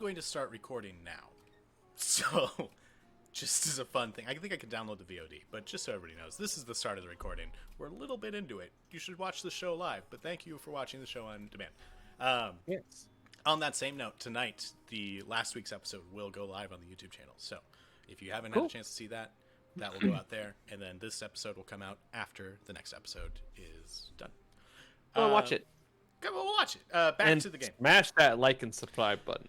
going to start recording now. So, just as a fun thing, I think I could download the VOD, but just so everybody knows, this is the start of the recording. We're a little bit into it. You should watch the show live, but thank you for watching the show on demand. Yes. On that same note, tonight, the last week's episode will go live on the YouTube channel. So, if you haven't had a chance to see that, that will go out there, and then this episode will come out after the next episode is done. Go watch it. Go watch it. Back And to the game. smash that like and subscribe button.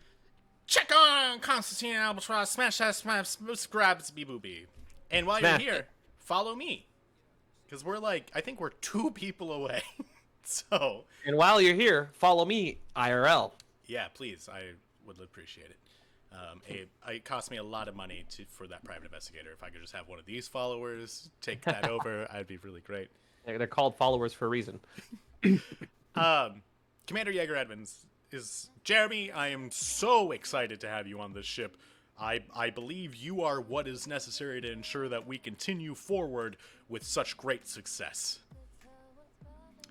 Check on Constantine Albatross, smash that, subscribe, be boopy. And while Smash you're here, it. follow me. Because we're I think we're 2 people away. So, And while you're here, follow me IRL. yeah, please, I would appreciate it. It cost me a lot of money for that private investigator. If I could just have one of these followers take that over, I'd be really great. They're called followers for a reason. Commander Yeager Edmonds is Jeremy. I am so excited to have you on this ship. I believe you are what is necessary to ensure that we continue forward with such great success.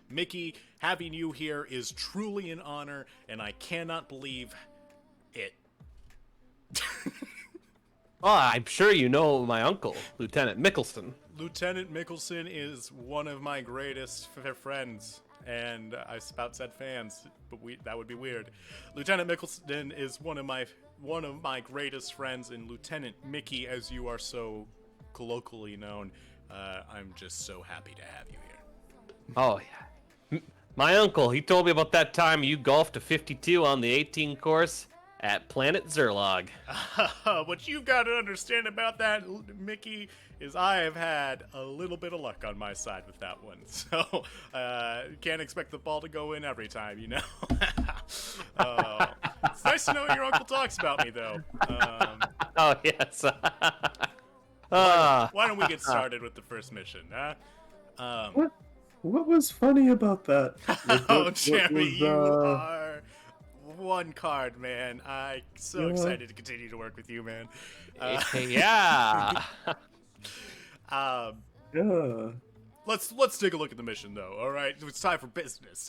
Mickey, having you here is truly an honor, and I cannot believe it. Oh, I'm sure you know my uncle, Lieutenant Mickelson. Lieutenant Mickelson is one of my greatest friends, and I about said fans, but that would be weird. Lieutenant Mickelson is one of my greatest friends, and Lieutenant Mickey, as you are so colloquially known, I'm just so happy to have you here. Oh, yeah. My uncle, he told me about that time you golfed a 52 on the 18 course at Planet Zerlog. What you've got to understand about that, Mickey, is I have had a little bit of luck on my side with that one. So, can't expect the ball to go in every time, you know? It's nice to know your uncle talks about me, though. Oh, yes. Why don't we get started with the first mission, huh? What was funny about that? Jeremy, you are one card, man. I'm so excited to continue to work with you, man. Yeah. Yeah. Let's take a look at the mission, though. All right, it's time for business.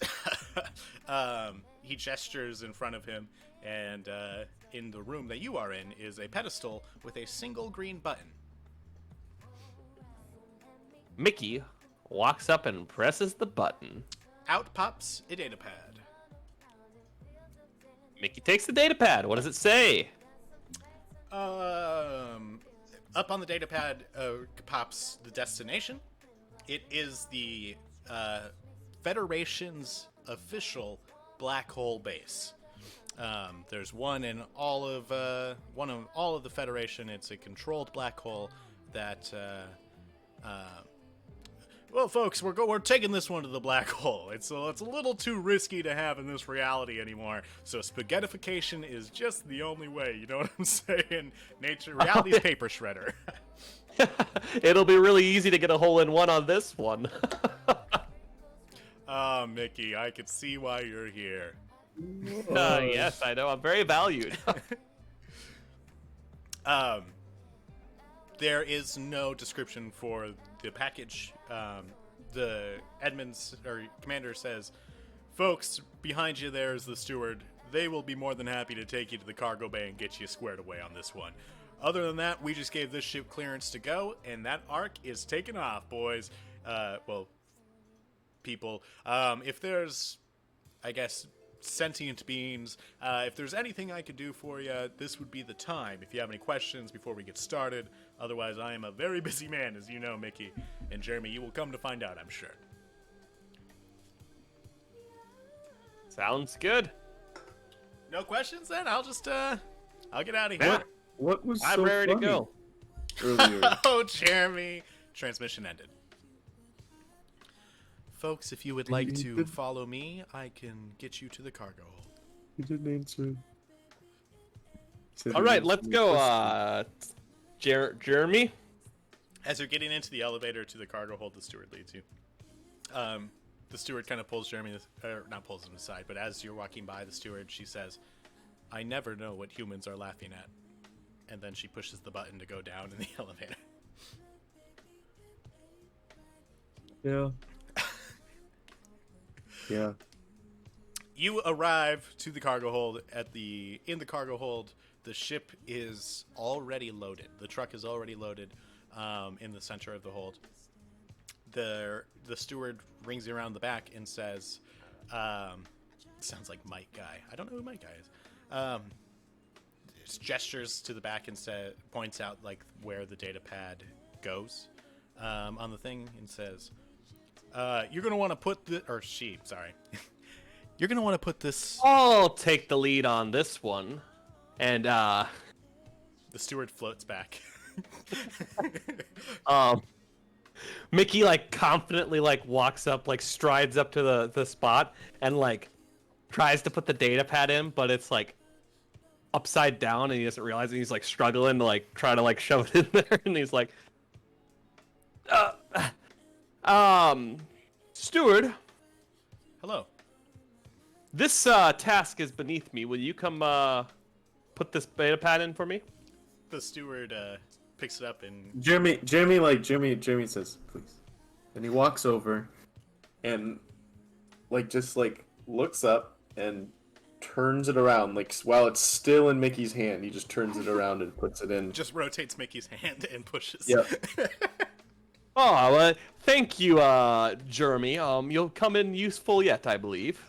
He gestures in front of him, and in the room that you are in is a pedestal with a single green button. Mickey walks up and presses the button. Out pops a data pad. Mickey takes the data pad. What does it say? Up on the data pad pops the destination. It is the Federation's official black hole base. There's one in all of the Federation. It's a controlled black hole that. Well, folks, we're taking this one to the black hole. It's a little too risky to have in this reality anymore. So spaghettification is just the only way. You know what I'm saying? Reality's paper shredder. It'll be really easy to get a hole-in-one on this one. Mickey, I can see why you're here. Yes, I know. I'm very valued. There is no description for the package. The Edmonds or commander says, "Folks, behind you there is the steward. They will be more than happy to take you to the cargo bay and get you squared away on this one. Other than that, we just gave this ship clearance to go, and that arc is taking off, boys. People. If there's, I guess, sentient beings, if there's anything I could do for you, this would be the time. If you have any questions before we get started. Otherwise, I am a very busy man, as you know, Mickey. And Jeremy, you will come to find out, I'm sure." Sounds good. No questions, then? I'll just, I'll get out of Yeah. here. What was I'm so ready to funny go. earlier? Oh, Jeremy. Transmission ended. Folks, if you would like to follow me, I can get you to the cargo hold. He didn't answer. Said All he right, was let's the go. question. Jeremy. As you're getting into the elevator to the cargo hold, the steward leads you. The steward kind of pulls Jeremy, or not pulls him aside, but as you're walking by the steward, she says, "I never know what humans are laughing at." And then she pushes the button to go down in the elevator. Yeah. Yeah. You arrive to the cargo hold. In the cargo hold, the ship is already loaded. The truck is already loaded in the center of the hold. The steward rings you around the back and says, sounds like Mike Guy. I don't know who Mike Guy is. Gestures to the back and points out like where the data pad goes on the thing and says, "You're gonna want to put the or she, sorry, you're gonna want to put this." I'll take the lead on this one, and The steward floats back. Mickey like confidently like walks up, like strides up to the spot and like tries to put the data pad in, but it's like upside down and he doesn't realize it. He's like struggling to like try to like shove it in there, and he's like, Steward, Hello. this task is beneath me. Will you come put this data pad in for me? The steward picks it up and Jeremy says, please. And he walks over and just looks up and turns it around, like while it's still in Mickey's hand, he just turns it around and puts it in. just rotates Mickey's hand and pushes. Yep. Oh, thank you, Jeremy. You'll come in useful yet, I believe.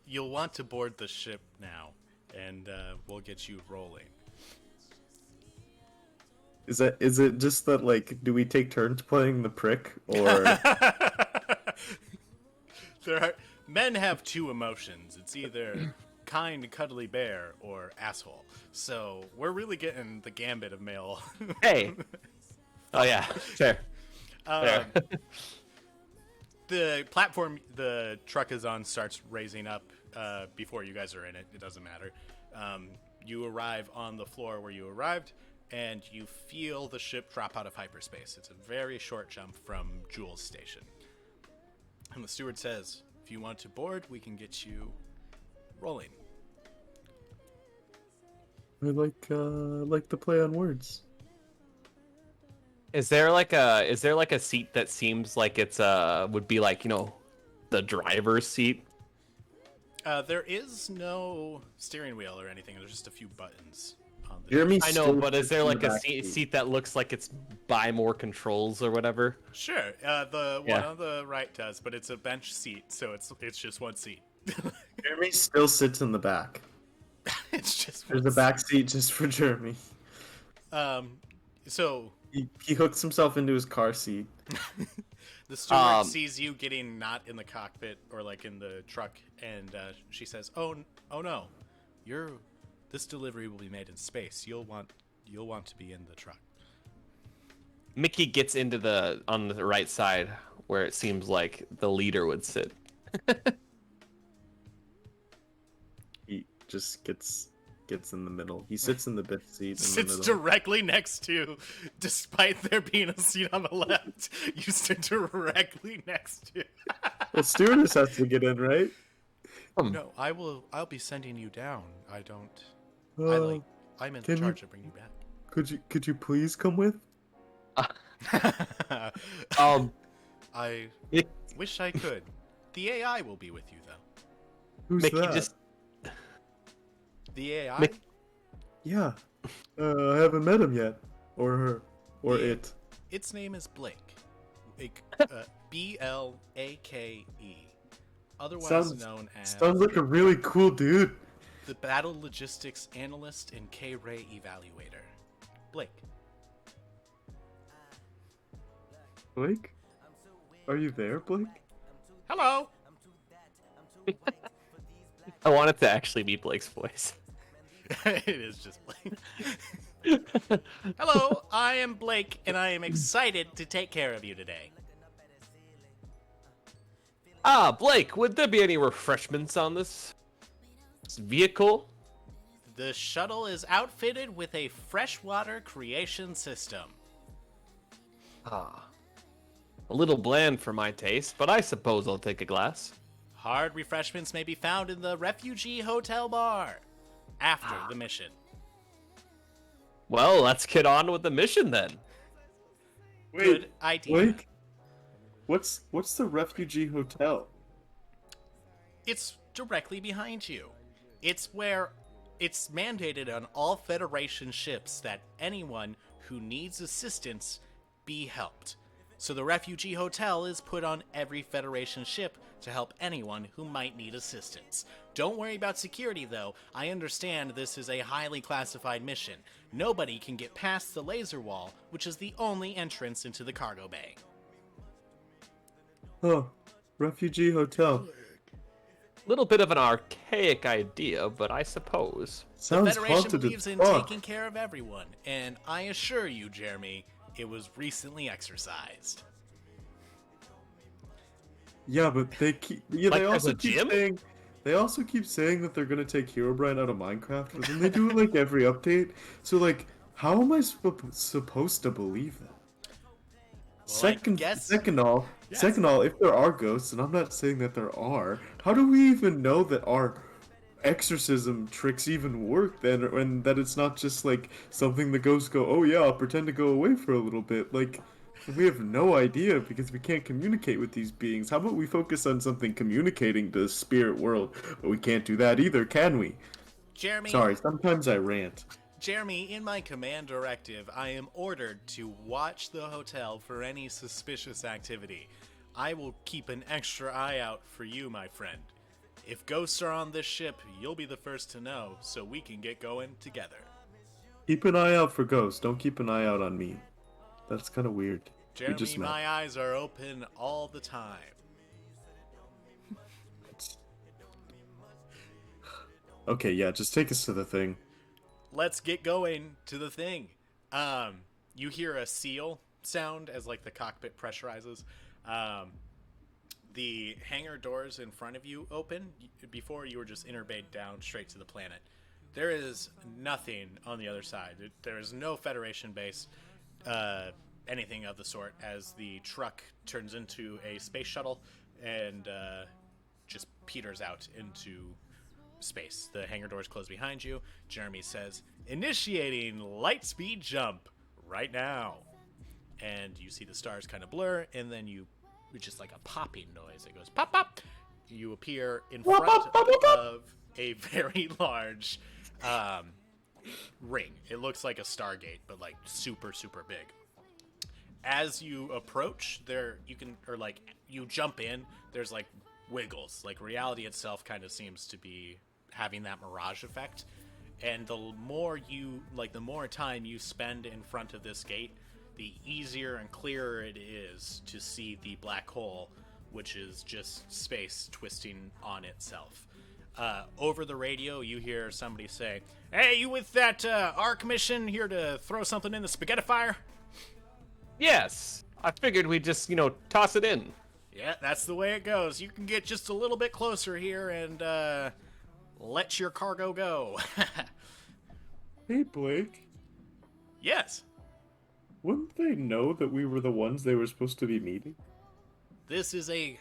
You'll want to board the ship now, and we'll get you rolling. Is it just that, like, do we take turns playing the prick, or Men have two emotions. It's either kind, cuddly bear or asshole. So we're really getting the gambit of male. Hey. Oh yeah, fair. Fair. The platform the truck is on starts raising up before you guys are in it. It doesn't matter. You arrive on the floor where you arrived, and you feel the ship drop out of hyperspace. It's a very short jump from Jules Station. And the steward says, if you want to board, we can get you rolling. I like the play on words. Is there like a seat that seems like it's would be like, you know, the driver's seat? There is no steering wheel or anything. There's just a few buttons on the Jeremy, I know, still but is sits there in like the a back seat that looks like it's by more controls or whatever? Sure. The one Yeah. on the right does, but it's a bench seat, so it's just one seat. Jeremy still sits in the back. It's just There's one a back seat just for Jeremy. So He hooks himself into his car seat. the steward sees you getting not in the cockpit or like in the truck, and she says, "Oh no, this delivery will be made in space. You'll want to be in the truck." Mickey gets into on the right side where it seems like the leader would sit. He just gets in the middle. He sits in the best seat in the Sits middle. directly next to, despite there being a seat on the left, you sit directly next to. The stewardess has to get in, right? No, I'll be sending you down. I don't. Uh, I'm in can you- charge of bringing you could you please come with? back. I Mick- wish I could. The AI will be with you though. Who's Mickey that? just The AI. Mick- Yeah. I haven't met him yet, or her, or Yeah. it. Its name is Blake. Blake, otherwise Sounds- known as Sounds like a really cool dude. the Battle Logistics Analyst and K-Ray Evaluator. Blake. Blake, are you there, Blake? Hello. I want it to actually be Blake's voice. It is just Blake. Hello, I am Blake, and I am excited to take care of you today. Blake, would there be any refreshments on this vehicle? The shuttle is outfitted with a freshwater creation system. A little bland for my taste, but I suppose I'll take a glass. Hard refreshments may be found in the Refugee Hotel Bar after the mission. Well, let's get on with the mission then. Good idea. Blake, what's the refugee hotel? It's directly behind you. It's where it's mandated on all Federation ships that anyone who needs assistance be helped. So the refugee hotel is put on every Federation ship to help anyone who might need assistance. Don't worry about security, though. I understand this is a highly classified mission. Nobody can get past the laser wall, which is the only entrance into the cargo bay. Oh, refugee hotel. Little bit of an archaic idea, but I suppose. The Sounds Federation haunted believes as in fuck. taking care of everyone, and I assure you, Jeremy, it was recently exercised. Yeah, but they keep. Yeah, Like they as also a keep gym? saying. They also keep saying that they're gonna take Herobrine out of Minecraft, but then they do it like every update. So like, how am I supposed to believe that? Second, guess- second all, Yes. second all, if there are ghosts, and I'm not saying that there are, how do we even know that our exorcism tricks even work then, and that it's not just like something the ghosts go, oh yeah, I'll pretend to go away for a little bit. Like, we have no idea because we can't communicate with these beings. How about we focus on something communicating to the spirit world? But we can't do that either, can we? Jeremy, Sorry, sometimes I rant. Jeremy, in my command directive, I am ordered to watch the hotel for any suspicious activity. I will keep an extra eye out for you, my friend. If ghosts are on this ship, you'll be the first to know, so we can get going together. Keep an eye out for ghosts. Don't keep an eye out on me. That's kind of weird. We Jeremy, just met. my eyes are open all the time. Okay, yeah, just take us to the thing. Let's get going to the thing. You hear a seal sound as like the cockpit pressurizes. The hangar doors in front of you open. Before you were just interbade down straight to the planet. There is nothing on the other side. There is no Federation base, anything of the sort, as the truck turns into a space shuttle and just peters out into space. The hangar doors close behind you. Jeremy says, initiating light speed jump right now. And you see the stars kind of blur, and then it's just like a popping noise. It goes pop, pop. You appear in front of a very large ring. It looks like a Stargate, but like super, super big. As you approach, you jump in, there's like wiggles. Like reality itself kind of seems to be having that mirage effect. And the more time you spend in front of this gate, the easier and clearer it is to see the black hole, which is just space twisting on itself. Over the radio, you hear somebody say, "Hey, you with that ARC mission here to throw something in the spaghetti fire?" Yes, I figured we'd just, toss it in. Yeah, that's the way it goes. You can get just a little bit closer here and let your cargo go. Hey, Blake. Yes. Wouldn't they know that we were the ones they were supposed to be meeting? This is a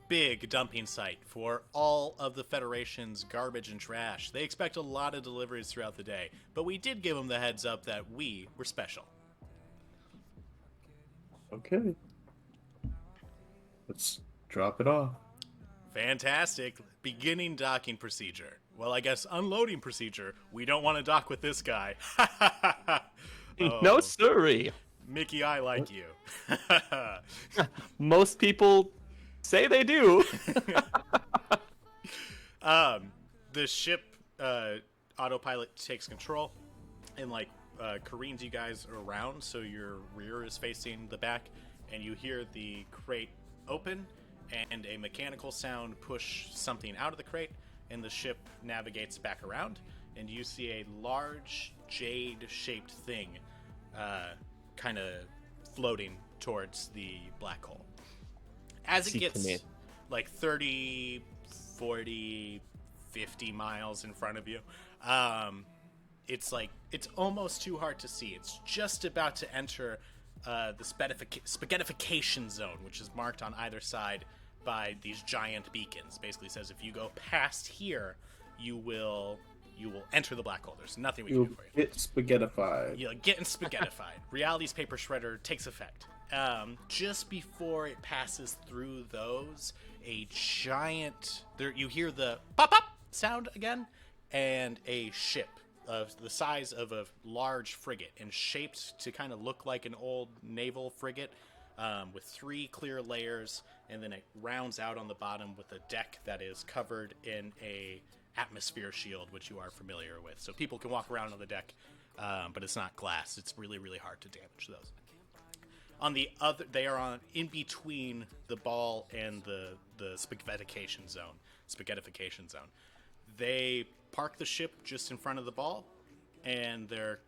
big dumping site for all of the Federation's garbage and trash. They expect a lot of deliveries throughout the day, but we did give them the heads up that we were special. Okay. Let's drop it off. Fantastic. Beginning docking procedure. Well, I guess unloading procedure. We don't want to dock with this guy. No, sirree. Mickey, I like you. Most people say they do. The ship autopilot takes control and careens you guys around so your rear is facing the back, and you hear the crate open and a mechanical sound push something out of the crate, and the ship navigates back around, and you see a large jade-shaped thing kind of floating towards the black hole. As it gets command. like 30, 40, 50 miles in front of you, it's almost too hard to see. It's just about to enter the spaghettification zone, which is marked on either side by these giant beacons. Basically says if you go past here, you will you will enter the black hole. There's nothing we can You'll do for you. get spaghettified. You're getting spaghettified. Reality's paper shredder takes effect. Just before it passes through those, a giant... you hear the pop-up sound again, and a ship of the size of a large frigate and shaped to kind of look like an old naval frigate with 3 clear layers, and then it rounds out on the bottom with a deck that is covered in a atmosphere shield, which you are familiar with. So people can walk around on the deck, but it's not glass. It's really, really hard to damage those. On the other, they are on in between the ball and the spaghettification zone. They park the ship just in front of the ball, and their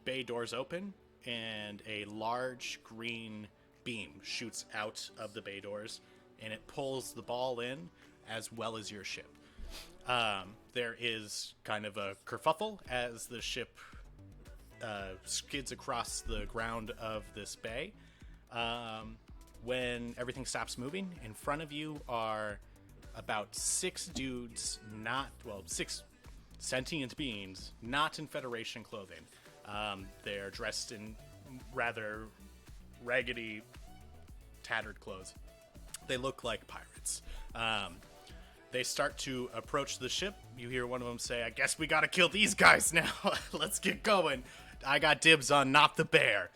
bay doors open, and a large green beam shoots out of the bay doors, and it pulls the ball in as well as your ship. There is kind of a kerfuffle as the ship skids across the ground of this bay. When everything stops moving, in front of you are about 6 dudes, 6 sentient beings, not in Federation clothing. They're dressed in rather raggedy, tattered clothes. They look like pirates. They start to approach the ship. You hear one of them say, "I guess we gotta kill these guys now. Let's get going. I got dibs on not the bear."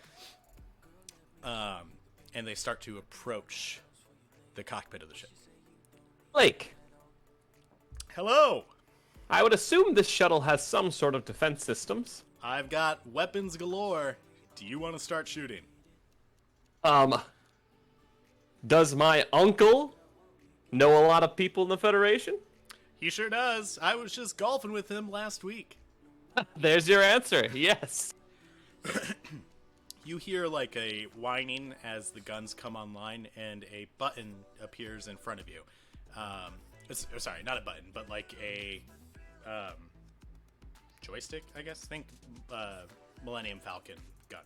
And they start to approach the cockpit of the ship. Blake, Hello! I would assume this shuttle has some sort of defense systems. I've got weapons galore. Do you want to start shooting? Does my uncle know a lot of people in the Federation? He sure does. I was just golfing with him last week. There's your answer. Yes. You hear like a whining as the guns come online, and a button appears in front of you. Sorry, not a button, but like a joystick, I guess. Think Millennium Falcon gun,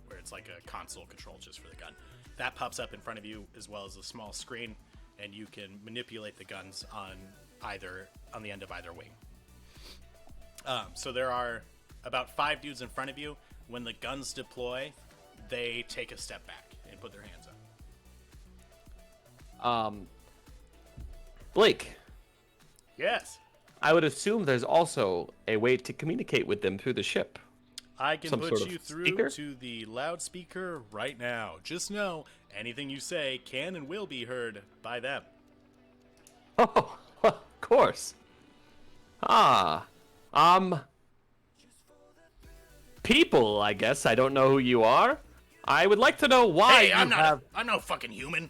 where it's like a console control just for the gun. That pops up in front of you, as well as a small screen, and you can manipulate the guns on the end of either wing. So there are about 5 dudes in front of you. When the guns deploy, they take a step back and put their hands up. Blake, Yes. I would assume there's also a way to communicate with them through the ship. I can Some put sort of you through speaker? to the loudspeaker right now. Just know, anything you say can and will be heard by them. Oh, well, of course. People, I guess. I don't know who you are. I would like to know why Hey, I'm you not. have... I'm no fucking human.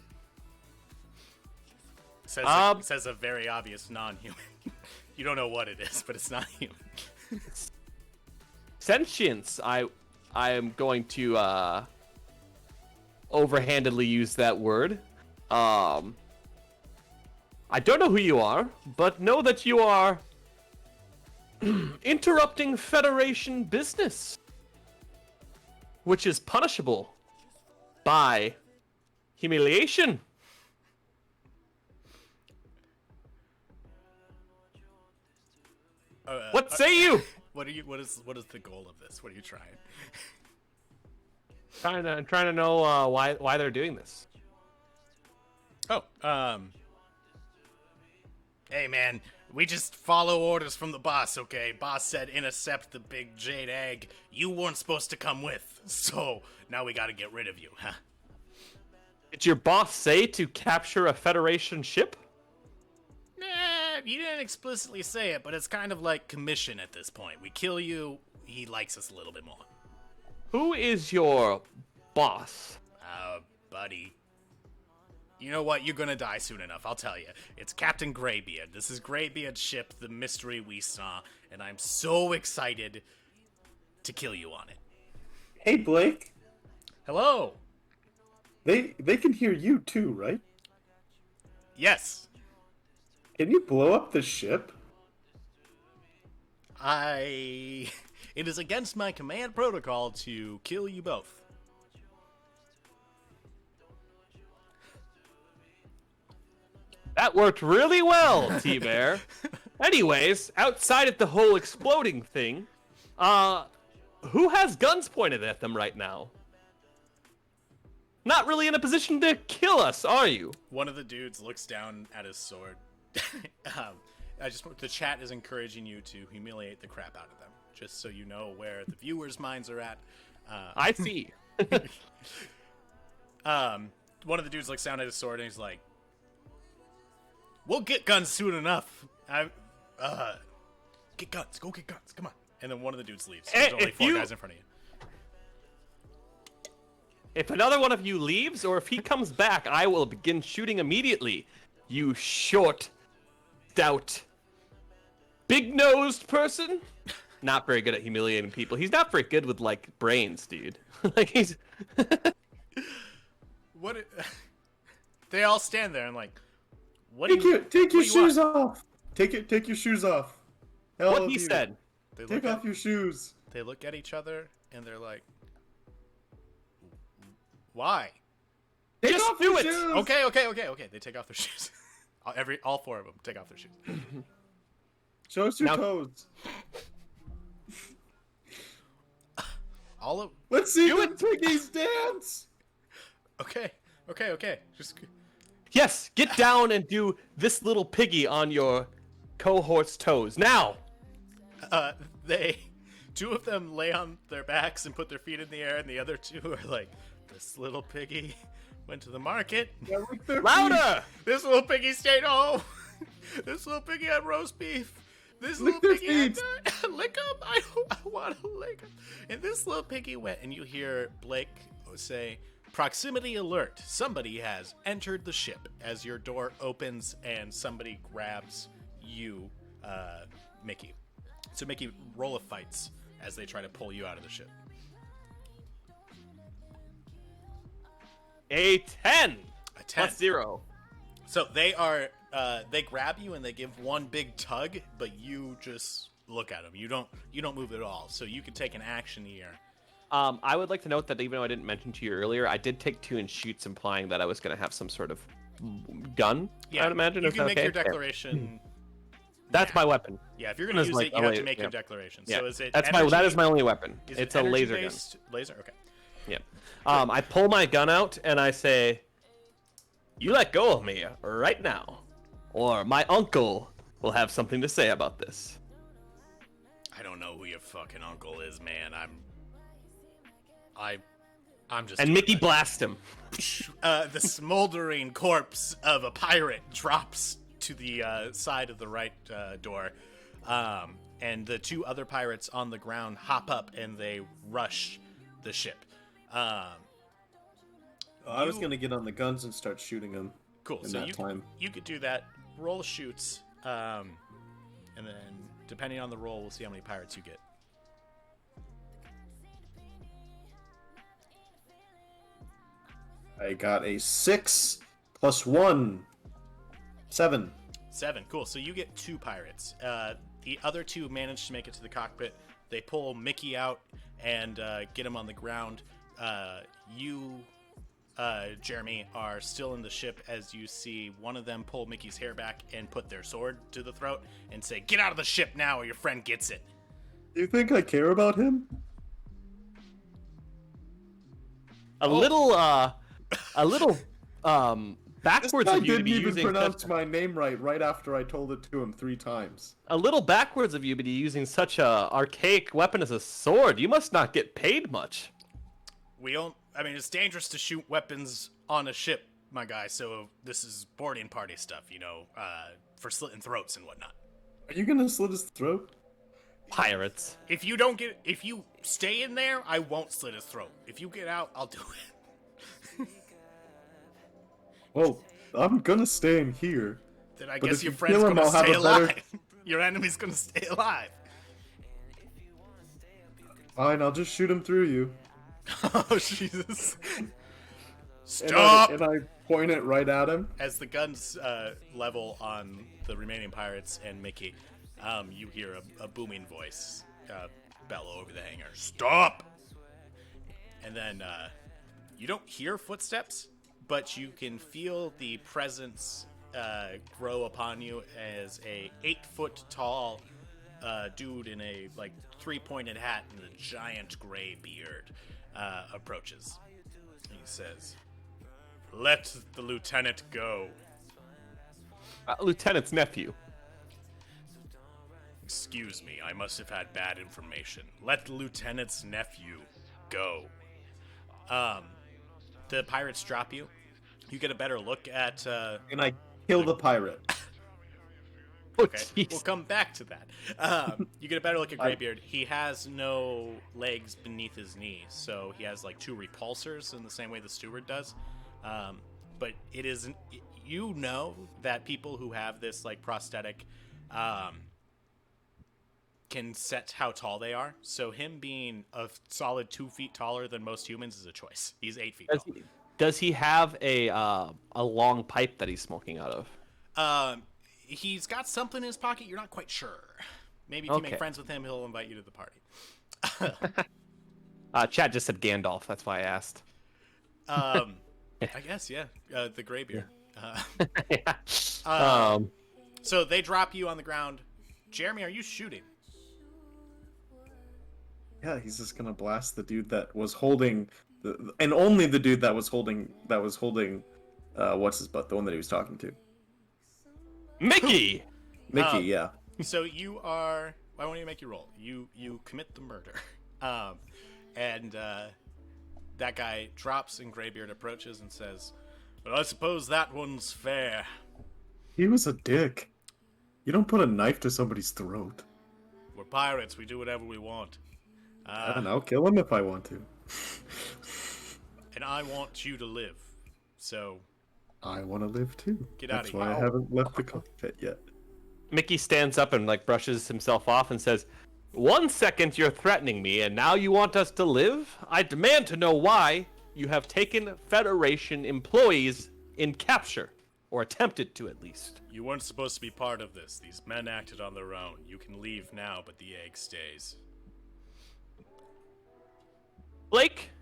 Says a very obvious non-human. You don't know what it is, but it's not human. Sentience. I am going to overhandedly use that word. I don't know who you are, but know that you are interrupting Federation business, which is punishable by humiliation. What say you? What is the goal of this? What are you trying? Trying to know why they're doing this. Hey man, we just follow orders from the boss, okay? Boss said intercept the big jade egg. You weren't supposed to come with, so now we gotta get rid of you, huh? Did your boss say to capture a Federation ship? Nah, he didn't explicitly say it, but it's kind of like commission at this point. We kill you, he likes us a little bit more. Who is your boss? Buddy. You know what? You're gonna die soon enough, I'll tell you. It's Captain Greybeard. This is Greybeard's ship, the mystery we saw, and I'm so excited to kill you on it. Hey, Blake. Hello! They can hear you too, right? Yes. Can you blow up the ship? It is against my command protocol to kill you both. That worked really well, T-Bear. Anyways, outside of the whole exploding thing, who has guns pointed at them right now? Not really in a position to kill us, are you? One of the dudes looks down at his sword. The chat is encouraging you to humiliate the crap out of them, just so you know where the viewers' minds are at. I see. One of the dudes looks down at his sword and he's like, "We'll get guns soon enough. Get guns. Go get guns. Come on." And then one of the dudes leaves. There's only four guys in front of you. If another one of you leaves, or if he comes back, I will begin shooting immediately. You short, stout, big-nosed person. Not very good at humiliating people. He's not very good with, like, brains, dude. Like, he's... What? They all stand there and like, what? Take your shoes off. Take your shoes off. What he said. Take off your shoes. They look at each other and they're like, "Why?" Take Just off do your it. shoes. Okay. They take off their shoes. All four of them take off their shoes. Show us your Now- toes. All of. Let's see Do the piggies dance. Okay. Just. Yes, get down and do this little piggy on your cohort's toes. Now! Two of them lay on their backs and put their feet in the air, and the other two are like, "This little piggy went to the market. Yeah, lick their Louder! This little piggy stayed home. This little piggy had roast beef. This Lick little their piggy had feet. lick him. I want to lick him." And this little piggy went, and you hear Blake say, "Proximity alert. Somebody has entered the ship," as your door opens and somebody grabs you, Mickey. So Mickey, roll a fights as they try to pull you out of the ship. A 10! A 10. Plus 0. So they grab you and they give one big tug, but you just look at them. You don't move at all. So you can take an action here. I would like to note that even though I didn't mention to you earlier, I did take 2 in shoots, implying that I was going to have some sort of gun. Yeah, I would imagine. you Is can that make okay? your declaration. That's my weapon. Yeah, if you're going to use like it, you have a to make your yeah. declaration. Yeah. So is it That energy- is my only weapon. is It's it a laser gun. energy-based laser? Okay. Yeah. I pull my gun out and I say, "You let go of me right now, or my uncle will have something to say about this." I don't know who your fucking uncle is, man. I'm just. And Mickey blasts him. The smoldering corpse of a pirate drops to the side of the right door, and the two other pirates on the ground hop up and they rush the ship. I was gonna get on the guns and start shooting them. Cool. In So that time. you could do that. Roll shoots, and then depending on the roll, we'll see how many pirates you get. I got a 6 plus 1. 7. 7. Cool. So you get 2 pirates. The other 2 manage to make it to the cockpit. They pull Mickey out and get him on the ground. You, Jeremy, are still in the ship as you see one of them pull Mickey's hair back and put their sword to the throat and say, "Get out of the ship now or your friend gets it." Do you think I care about him? A little backwards I of you to didn't be even using pronounce such, my name right after I told it to him 3 times. a little backwards of you to be using such a archaic weapon as a sword. You must not get paid much. It's dangerous to shoot weapons on a ship, my guy, so this is boarding party stuff, for slitting throats and whatnot. Are you gonna slit his throat? Pirates. If you stay in there, I won't slit his throat. If you get out, I'll do it. Well, I'm gonna stay in here. Then I But guess if your you friend's kill him, gonna I'll have stay a better- alive. Your enemy's gonna stay alive. Fine, I'll just shoot him through you. Oh, Jesus. And Stop! and I point it right at him. As the guns level on the remaining pirates and Mickey, you hear a booming voice bellow over the hangar. Stop! And then you don't hear footsteps, but you can feel the presence grow upon you as a 8-foot tall dude in a like 3-pointed hat and a giant gray beard approaches. He says, "Let the lieutenant go." Lieutenant's nephew. Excuse me, I must have had bad information. Let the lieutenant's nephew go. The pirates drop you. You get a better look at. And I kill the pirate. Okay, jeez. we'll come back to that. You get a better look at Greybeard. He has no legs beneath his knees, so he has like 2 repulsors in the same way the steward does. But it isn't. You know that people who have this like prosthetic can set how tall they are. So him being a solid 2 feet taller than most humans is a choice. He's 8 feet tall. Does he have a long pipe that he's smoking out of? He's got something in his pocket. You're not quite sure. Maybe if you make friends with him, he'll invite you to the party. Chad just said Gandalf. That's why I asked. I guess, yeah. The Greybeard. Yeah. So they drop you on the ground. Jeremy, are you shooting? Yeah, he's just gonna blast the dude that was holding, and only the dude that was holding, what's his butt, the one that he was talking to. Mickey! Mickey, yeah. So you are. Why won't you make your roll? You commit the murder, and that guy drops, and Greybeard approaches and says, "Well, I suppose that one's fair." He was a dick. You don't put a knife to somebody's throat. We're pirates. We do whatever we want. I don't know. Kill him if I want to. And I want you to live. So I want to live too. Get out of That's why here. I haven't left the cockpit yet. Mickey stands up and like brushes himself off and says, "1 second you're threatening me, and now you want us to live? I demand to know why you have taken Federation employees in capture, or attempted to at least." you weren't supposed to be part of this. These men acted on their own. You can leave now, but the egg stays. Blake?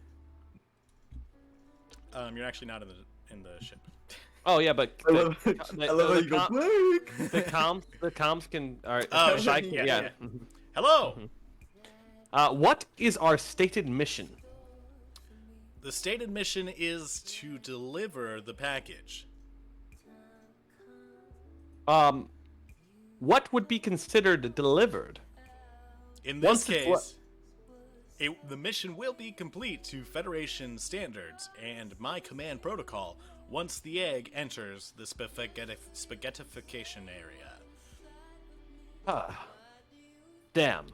You're actually not in the ship. Oh yeah, but I love how you go, Blake! the comms can. All right. Oh, Shai yeah, can- yeah. Hello. What is our stated mission? The stated mission is to deliver the package. What would be considered delivered? In this Once it's case, the mission will be complete to Federation standards and my command protocol once the egg enters the spaghettification area. Ah, damn.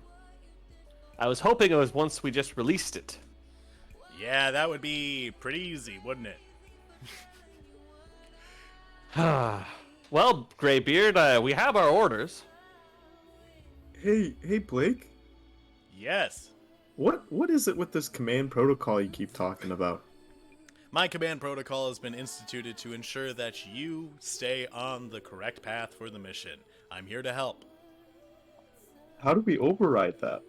I was hoping it was once we just released it. Yeah, that would be pretty easy, wouldn't it? Well, Greybeard, we have our orders. Hey, Blake. Yes. What is it with this command protocol you keep talking about? My command protocol has been instituted to ensure that you stay on the correct path for the mission. I'm here to help. How do we override that?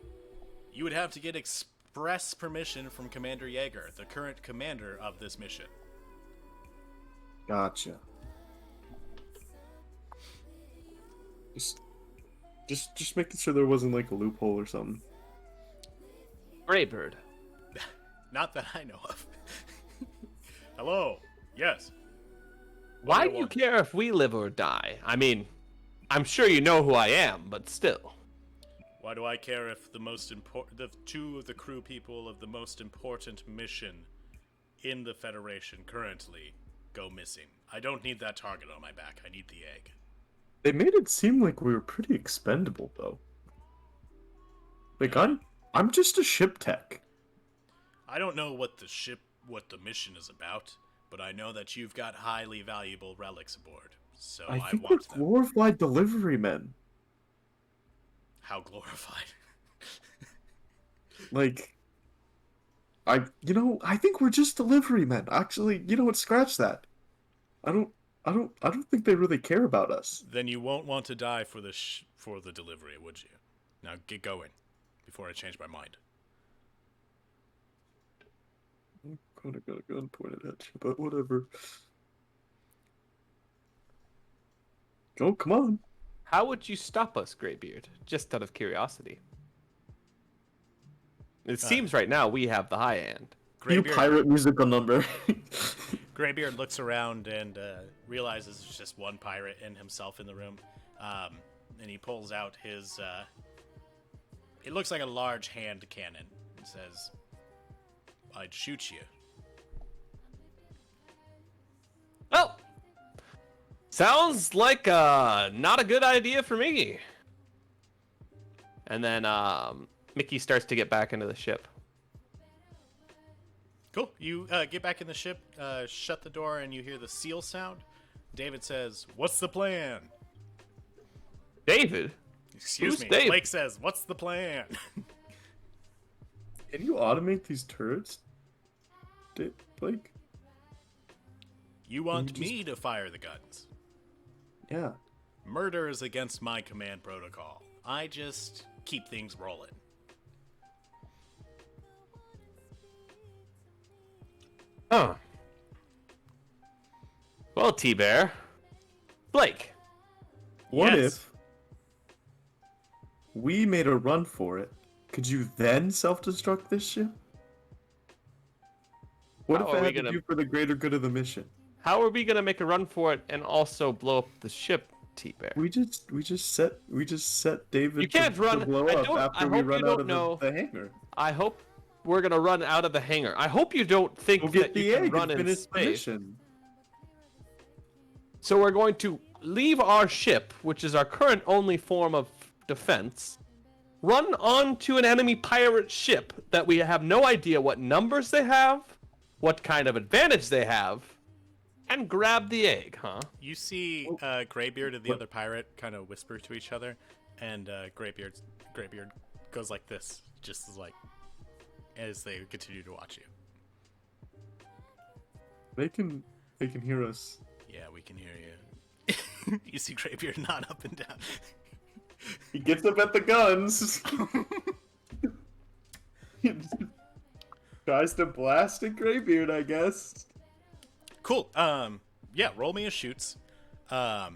You would have to get express permission from Commander Yeager, the current commander of this mission. Gotcha. Just making sure there wasn't like a loophole or something. Greybeard. Not that I know of. Hello. Yes. Why do do you you want? care if we live or die? I mean, I'm sure you know who I am, but still. Why do I care if the 2 of the crew people of the most important mission in the Federation currently go missing? I don't need that target on my back. I need the egg. They made it seem like we were pretty expendable, though. Like I'm just a ship tech. I don't know what the mission is about, but I know that you've got highly valuable relics aboard. So I I think we're want them. glorified delivery men. How glorified. Like, I think we're just delivery men. Actually, you know what? Scratch that. I don't think they really care about us. Then you won't want to die for the delivery, would you? Now get going before I change my mind. I got a gun pointed at you, but whatever. Oh, come on. How would you stop us, Greybeard? Just out of curiosity. It seems right now we have the high hand. You Greybeard, pirate musical number. Greybeard looks around and realizes there's just one pirate and himself in the room. And he pulls out his. It looks like a large hand cannon. And says, "I'd shoot you." Well, sounds like not a good idea for me. And then Mickey starts to get back into the ship. Cool. You get back in the ship, shut the door, and you hear the seal sound. David says, "What's the plan?" David? Excuse Who's me. David? Blake says, "What's the plan?" Can you automate these turrets, Blake? You want me to fire the guns. Yeah. Murder is against my command protocol. I just keep things rolling. Huh. Well, T-Bear. Blake. What Yes. if we made a run for it? Could you then self-destruct this ship? What How if are I we had to gonna- do for the greater good of the mission? How are we gonna make a run for it and also blow up the ship, T-Bear? We just set David You can't to run- blow I up don't- I after we hope run you out don't of know- the hangar. I hope we're gonna run out of the hangar. I hope you don't think We'll that get the you can egg run and in finish the space. mission. So we're going to leave our ship, which is our current only form of defense, run onto an enemy pirate ship that we have no idea what numbers they have, what kind of advantage they have, and grab the egg, huh? You see Greybeard and the other pirate kind of whisper to each other, and Greybeard goes like this, just as like as they continue to watch you. They can hear us. Yeah, we can hear you. You see Greybeard nod up and down. He gets up at the guns. He tries to blast a Greybeard, I guess. Cool. Yeah, roll me a shoots. The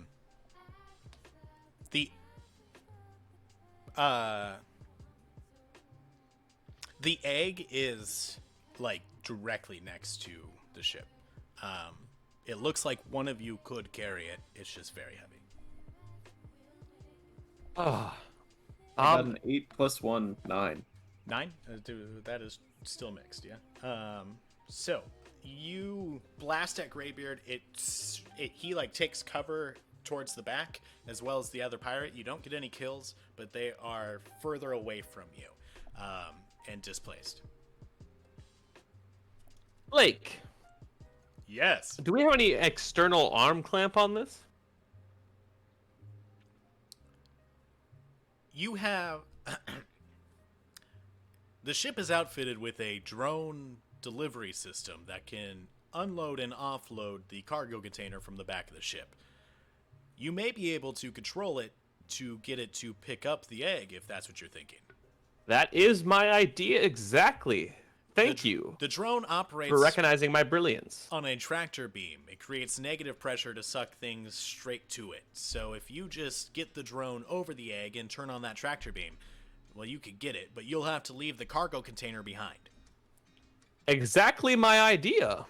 egg is like directly next to the ship. It looks like one of you could carry it. It's just very heavy. Oh. I got an 8 + 1, 9. 9? That is still mixed, yeah. So you blast at Greybeard. He like takes cover towards the back as well as the other pirate. You don't get any kills, but they are further away from you and displaced. Blake, Yes. do we have any external arm clamp on this? You have the ship is outfitted with a drone delivery system that can unload and offload the cargo container from the back of the ship. You may be able to control it to get it to pick up the egg if that's what you're thinking. That is my idea exactly. Thank you The drone operates for recognizing my brilliance. on a tractor beam. It creates negative pressure to suck things straight to it. So if you just get the drone over the egg and turn on that tractor beam, well, you could get it, but you'll have to leave the cargo container behind. Exactly my idea.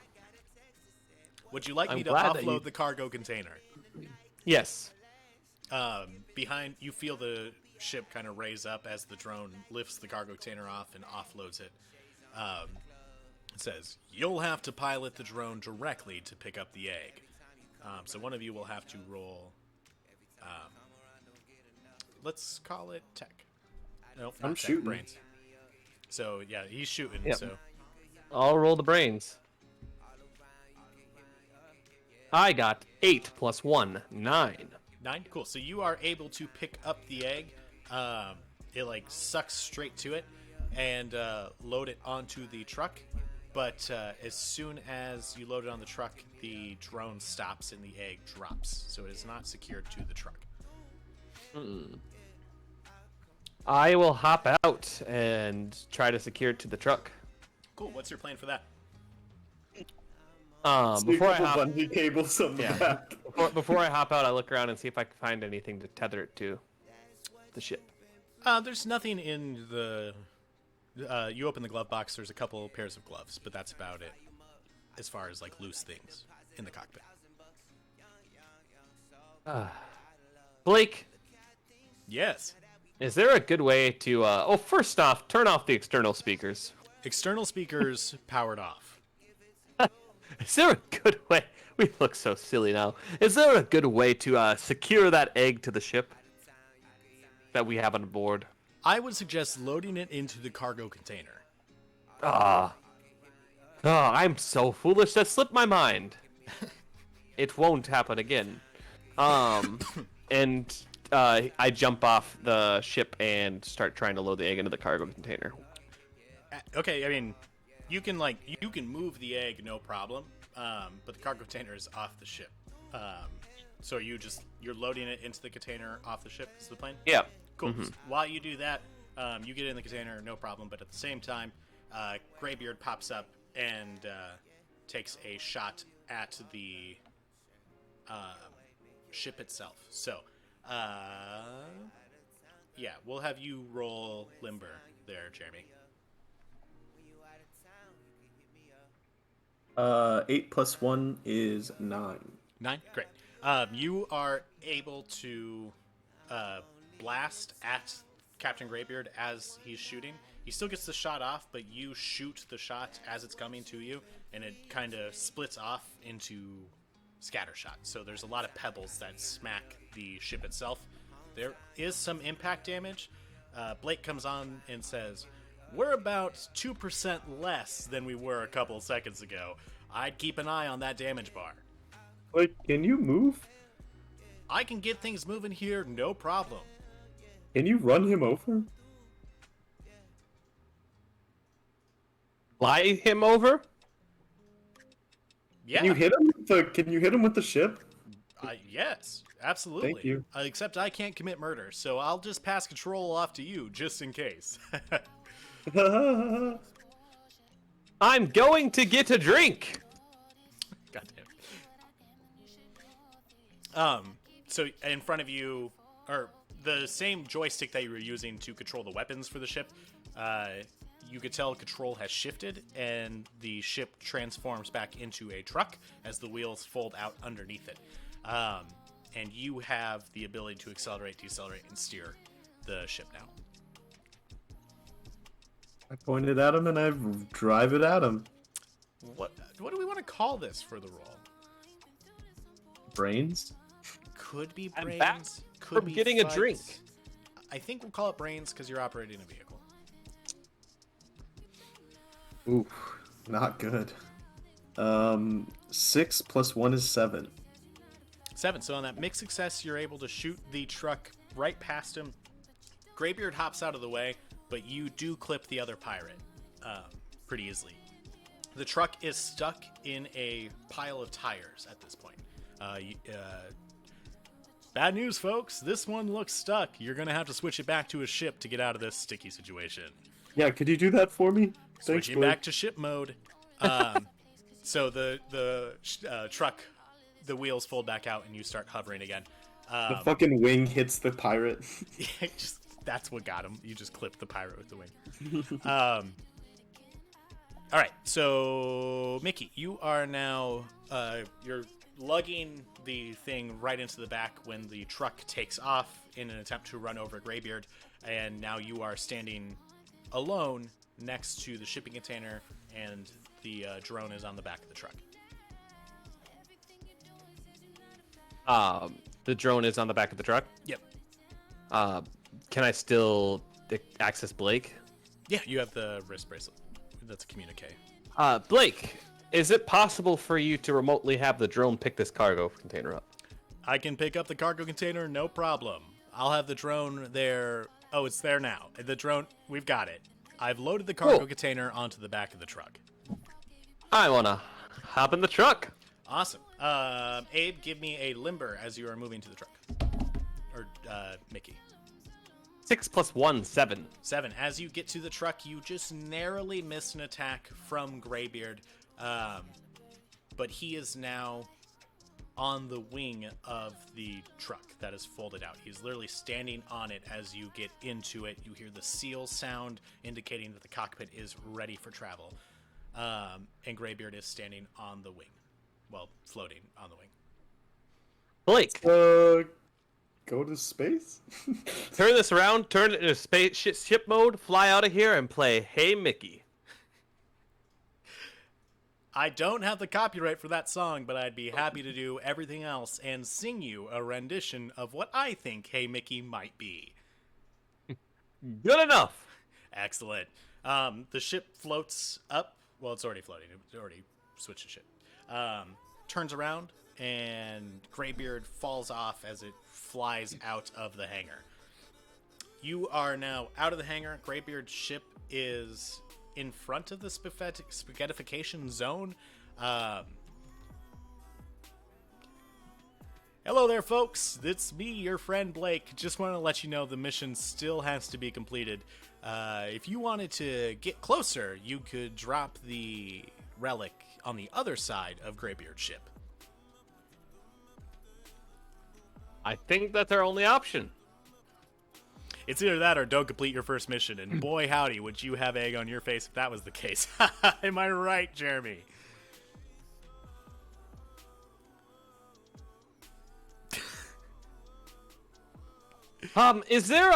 Would you like I'm me to glad that offload you- the cargo container? Yes. Behind, you feel the ship kind of raise up as the drone lifts the cargo container off and offloads it. It says, you'll have to pilot the drone directly to pick up the egg. So one of you will have to roll, let's call it tech. Nope, not I'm tech, shooting. brains. So yeah, he's shooting, Yep. so I'll roll the brains. I got 8 + 1, 9. 9. Cool. So you are able to pick up the egg. It like sucks straight to it and load it onto the truck. But as soon as you load it on the truck, the drone stops and the egg drops. So it is not secured to the truck. I will hop out and try to secure it to the truck. Cool. What's your plan for that? See a Before I couple hop, bungee cables on the Yeah. back. before I hop out, I look around and see if I can find anything to tether it to the ship. There's nothing in the. You open the glove box. There's a couple pairs of gloves, but that's about it, as far as like loose things in the cockpit. Blake, Yes. is there a good way to? First off, turn off the external speakers. External speakers powered off. Is there a good way? We look so silly now. Is there a good way to secure that egg to the ship that we have on board? I would suggest loading it into the cargo container. I'm so foolish that slipped my mind. It won't happen again. And I jump off the ship and start trying to load the egg into the cargo container. Okay, I mean, you can move the egg, no problem. But the cargo container is off the ship. So you're loading it into the container off the ship. Is the plan? Yeah. Cool. So while you do that, you get in the container, no problem. But at the same time, Graybeard pops up and takes a shot at the ship itself. So, yeah, we'll have you roll limber there, Jeremy. 8 plus 1 is 9. 9? Great. You are able to blast at Captain Graybeard as he's shooting. He still gets the shot off, but you shoot the shot as it's coming to you, and it kind of splits off into scatter shot. So there's a lot of pebbles that smack the ship itself. There is some impact damage. Blake comes on and says, "We're about 2% less than we were a couple seconds ago. I'd keep an eye on that damage bar." Like, can you move? I can get things moving here, no problem. Can you run him over? Fly him over? Yeah. Can you hit him with the ship? Yes, absolutely. Thank you. Except I can't commit murder, so I'll just pass control off to you, just in case. I'm going to get a drink. God damn. So in front of you, or the same joystick that you were using to control the weapons for the ship, you could tell control has shifted, and the ship transforms back into a truck as the wheels fold out underneath it. And you have the ability to accelerate, decelerate, and steer the ship now. I pointed at him and I drive it at him. What do we want to call this for the roll? Brains? Could be I'm brains. back Could from be getting a fights. drink. I think we'll call it brains because you're operating a vehicle. Ooh, not good. 6 plus 1 is 7. 7. So on that mixed success, you're able to shoot the truck right past him. Graybeard hops out of the way, but you do clip the other pirate pretty easily. The truck is stuck in a pile of tires at this point. Bad news, folks. This one looks stuck. You're going to have to switch it back to a ship to get out of this sticky situation. Yeah, could you do that for me? Switching back to ship mode. So the truck, the wheels fold back out and you start hovering again. The fucking wing hits the pirate. That's what got him. You just clipped the pirate with the wing. All right, so Mickey, you are now you're lugging the thing right into the back when the truck takes off in an attempt to run over Graybeard, and now you are standing alone next to the shipping container, and the drone is on the back of the truck. The drone is on the back of the truck. Yep. Can I still access Blake? Yeah, you have the wrist bracelet. That's a communique. Blake, is it possible for you to remotely have the drone pick this cargo container up? I can pick up the cargo container, no problem. I'll have the drone there. Oh, it's there now. The drone, we've got it. I've loaded the cargo container onto the back of the truck. I wanna hop in the truck. Awesome. Abe, give me a limber as you are moving to the truck. Or, Mickey. 6 plus 1, 7. 7. As you get to the truck, you just narrowly miss an attack from Graybeard. but he is now on the wing of the truck that is folded out. He's literally standing on it. As you get into it, you hear the seal sound indicating that the cockpit is ready for travel. And Greybeard is standing on the wing. Well, floating on the wing. Blake, Go to space? turn this around, turn it into ship mode, fly out of here, and play Hey Mickey. I don't have the copyright for that song, but I'd be happy to do everything else and sing you a rendition of what I think Hey Mickey might be. Good enough. Excellent. The ship floats up. Well, it's already floating. It already switched to ship. Turns around, and Greybeard falls off as it flies out of the hangar. You are now out of the hangar. Greybeard's ship is in front of the spaghettification zone. Hello there, folks. It's me, your friend Blake. Just want to let you know the mission still has to be completed. If you wanted to get closer, you could drop the relic on the other side of Greybeard's ship. I think that's our only option. It's either that or don't complete your first mission, and boy howdy, would you have egg on your face if that was the case. Am I right, Jeremy? Is there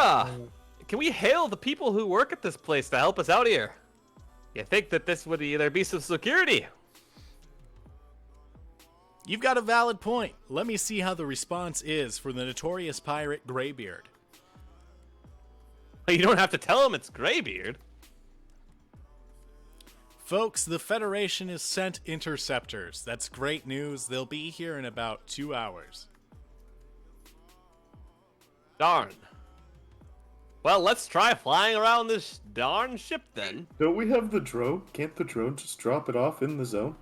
can we hail the people who work at this place to help us out here? You think that this would either be some security? You've got a valid point. Let me see how the response is for the notorious pirate Greybeard. You don't have to tell him it's Greybeard. Folks, the Federation has sent interceptors. That's great news. They'll be here in about 2 hours. Darn. Well, let's try flying around this darn ship then. Don't we have the drone? Can't the drone just drop it off in the zone?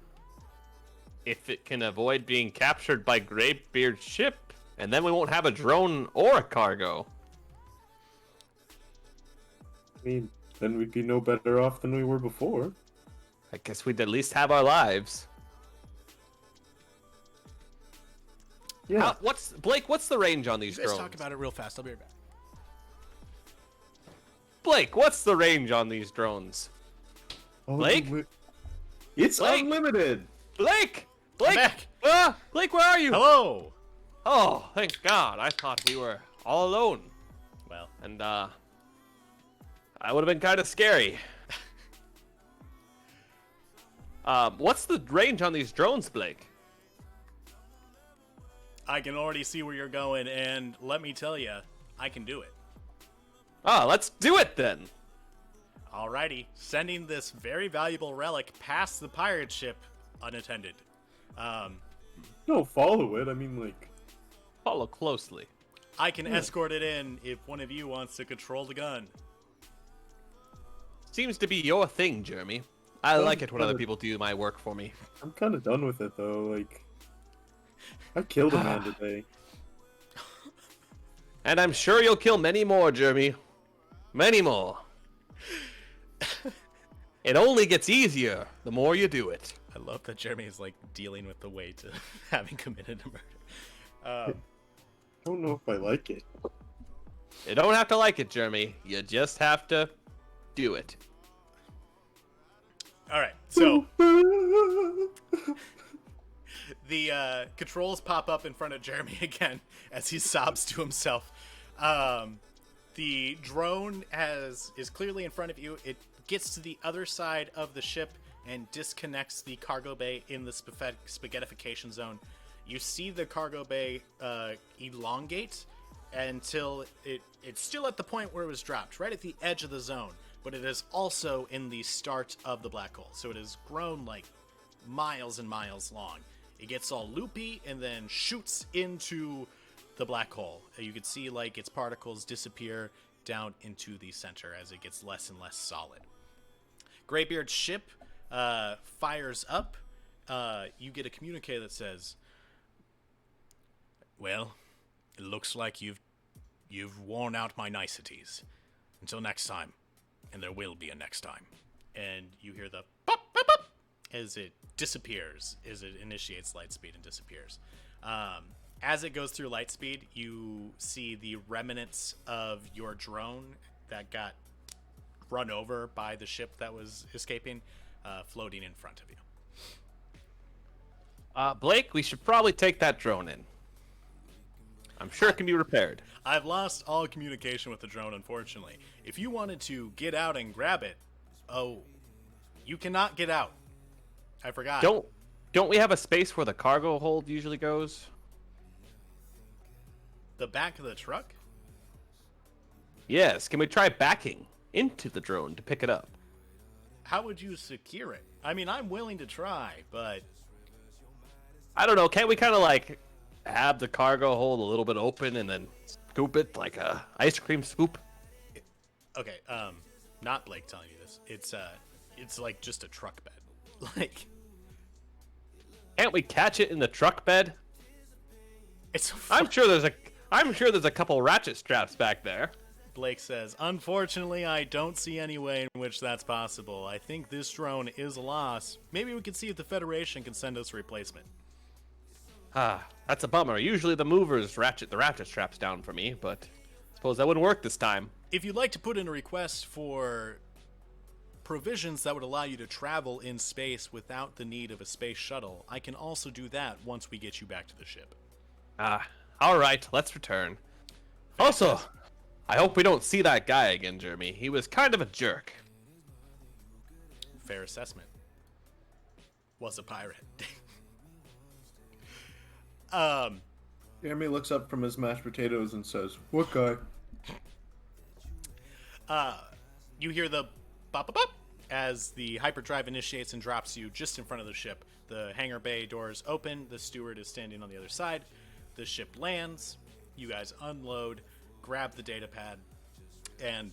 If it can avoid being captured by Greybeard's ship, and then we won't have a drone or a cargo. I mean, then we'd be no better off than we were before. I guess we'd at least have our lives. Yeah. Blake, what's the range on these Let's drones? talk about it real fast. I'll be right back. Blake, what's the range on these drones? Oh, Blake? It's Blake? unlimited. Blake! I'm Blake! back. Blake, where are you? Hello. Oh, thank God. I thought we were all alone. Well, And, I would have been kind of scary. What's the range on these drones, Blake? I can already see where you're going, and let me tell you, I can do it. Let's do it then. Alrighty, sending this very valuable relic past the pirate ship unattended. No, follow it. I mean, like, Follow closely. I can escort it in if one of you wants to control the gun. Seems to be your thing, Jeremy. I like it when other people do my work for me. I'm kind of done with it though. Like, I killed a man today. And I'm sure you'll kill many more, Jeremy. Many more. It only gets easier the more you do it. I love that Jeremy is like dealing with the weight of having committed a murder. I don't know if I like it. You don't have to like it, Jeremy. You just have to do it. All right, so the controls pop up in front of Jeremy again as he sobs to himself. The drone is clearly in front of you. It gets to the other side of the ship and disconnects the cargo bay in the spaghettification zone. You see the cargo bay elongate until it's still at the point where it was dropped, right at the edge of the zone, but it is also in the start of the black hole. So it has grown like miles and miles long. It gets all loopy and then shoots into the black hole. You can see like its particles disappear down into the center as it gets less and less solid. Greybeard's ship fires up. You get a communique that says, "Well, it looks like you've worn out my niceties. Until next time, and there will be a next time." And you hear the pop, pop, pop as it disappears, as it initiates light speed and disappears. As it goes through light speed, you see the remnants of your drone that got run over by the ship that was escaping, floating in front of you. Blake, we should probably take that drone in. I'm sure it can be repaired. I've lost all communication with the drone, unfortunately. If you wanted to get out and grab it, you cannot get out. I forgot. Don't we have a space where the cargo hold usually goes? The back of the truck? Yes. Can we try backing into the drone to pick it up? How would you secure it? I mean, I'm willing to try, but I don't know. Can't we kind of like have the cargo hold a little bit open and then scoop it like a ice cream scoop? okay. Not Blake telling you this. It's like just a truck bed. Like, Can't we catch it in the truck bed? it's. I'm sure there's a couple ratchet straps back there. Blake says, unfortunately, I don't see any way in which that's possible. I think this drone is a loss. Maybe we could see if the Federation can send us a replacement. That's a bummer. Usually the movers ratchet the ratchet straps down for me, but suppose that wouldn't work this time. If you'd like to put in a request for provisions that would allow you to travel in space without the need of a space shuttle, I can also do that once we get you back to the ship. All right, let's return. Also, I hope we don't see that guy again, Jeremy. He was kind of a jerk. Fair assessment. Was a pirate. Jeremy looks up from his mashed potatoes and says, "What guy?" You hear the bop bop bop as the hyperdrive initiates and drops you just in front of the ship. The hangar bay doors open. The steward is standing on the other side. The ship lands. You guys unload, grab the data pad, and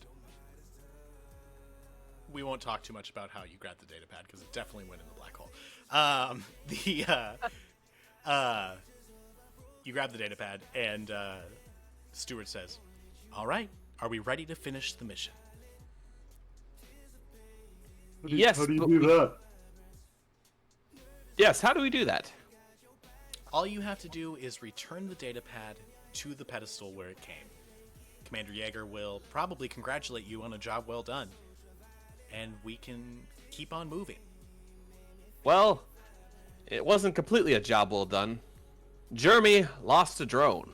we won't talk too much about how you grabbed the data pad because it definitely went in the black hole. You grab the data pad, and steward says, "All right, are we ready to finish the mission?" Yes. How do you but do that? Yes, how do we do that? All you have to do is return the data pad to the pedestal where it came. Commander Yeager will probably congratulate you on a job well done, and we can keep on moving. Well, it wasn't completely a job well done. Jeremy lost a drone.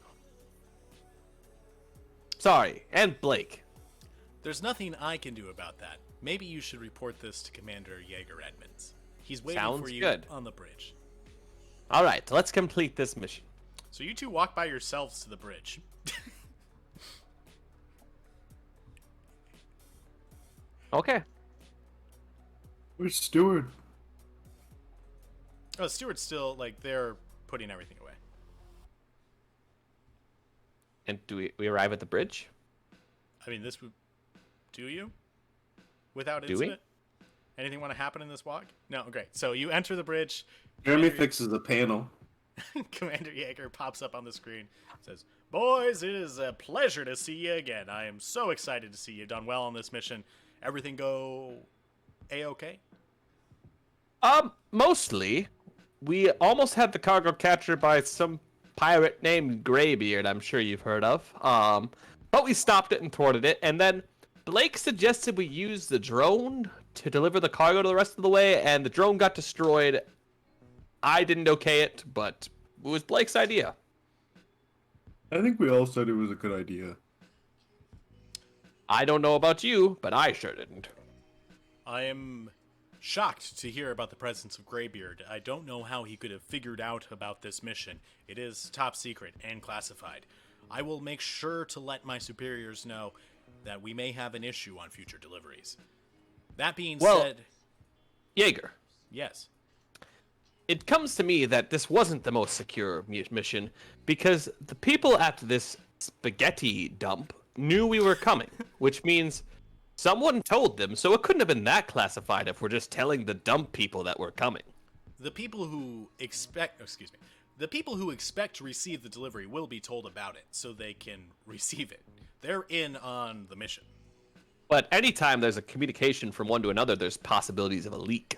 Sorry, and Blake. There's nothing I can do about that. Maybe you should report this to Commander Yeager Edmonds. He's waiting Sounds for you good. on the bridge. All right, let's complete this mission. So you two walk by yourselves to the bridge. Okay. Where's Stewart? Oh, Stewart's still, like, they're putting everything away. And do we arrive at the bridge? I mean, this would... Do you? Without Do we? incident? Anything want to happen in this walk? No? Great. So you enter the bridge. Jeremy Commander- fixes the panel. Commander Yeager pops up on the screen. Says, "Boys, it is a pleasure to see you again. I am so excited to see you done well on this mission. Everything go A-okay?" Mostly. We almost had the cargo captured by some pirate named Greybeard, I'm sure you've heard of. But we stopped it and thwarted it, and then Blake suggested we use the drone to deliver the cargo to the rest of the way, and the drone got destroyed. I didn't okay it, but it was Blake's idea. I think we all said it was a good idea. I don't know about you, but I sure didn't. I am shocked to hear about the presence of Greybeard. I don't know how he could have figured out about this mission. It is top secret and classified. I will make sure to let my superiors know that we may have an issue on future deliveries. That being said, Yeager, yes. it comes to me that this wasn't the most secure mission because the people at this spaghetti dump knew we were coming, which means someone told them, so it couldn't have been that classified if we're just telling the dump people that we're coming. The people who expect to receive the delivery will be told about it so they can receive it. They're in on the mission. But anytime there's a communication from one to another, there's possibilities of a leak.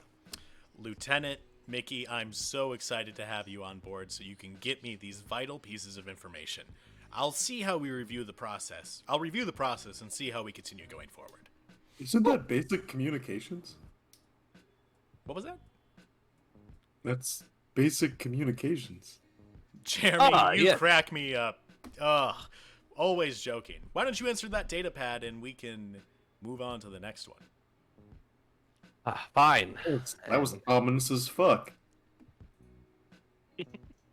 Lieutenant Mickey, I'm so excited to have you on board so you can get me these vital pieces of information. I'll see how we review the process. I'll review the process and see how we continue going forward. Isn't that basic communications? What was that? That's basic communications. Jeremy, you yeah. crack me up. Ugh. Always joking. Why don't you answer that data pad and we can move on to the next one? Fine. That was ominous as fuck.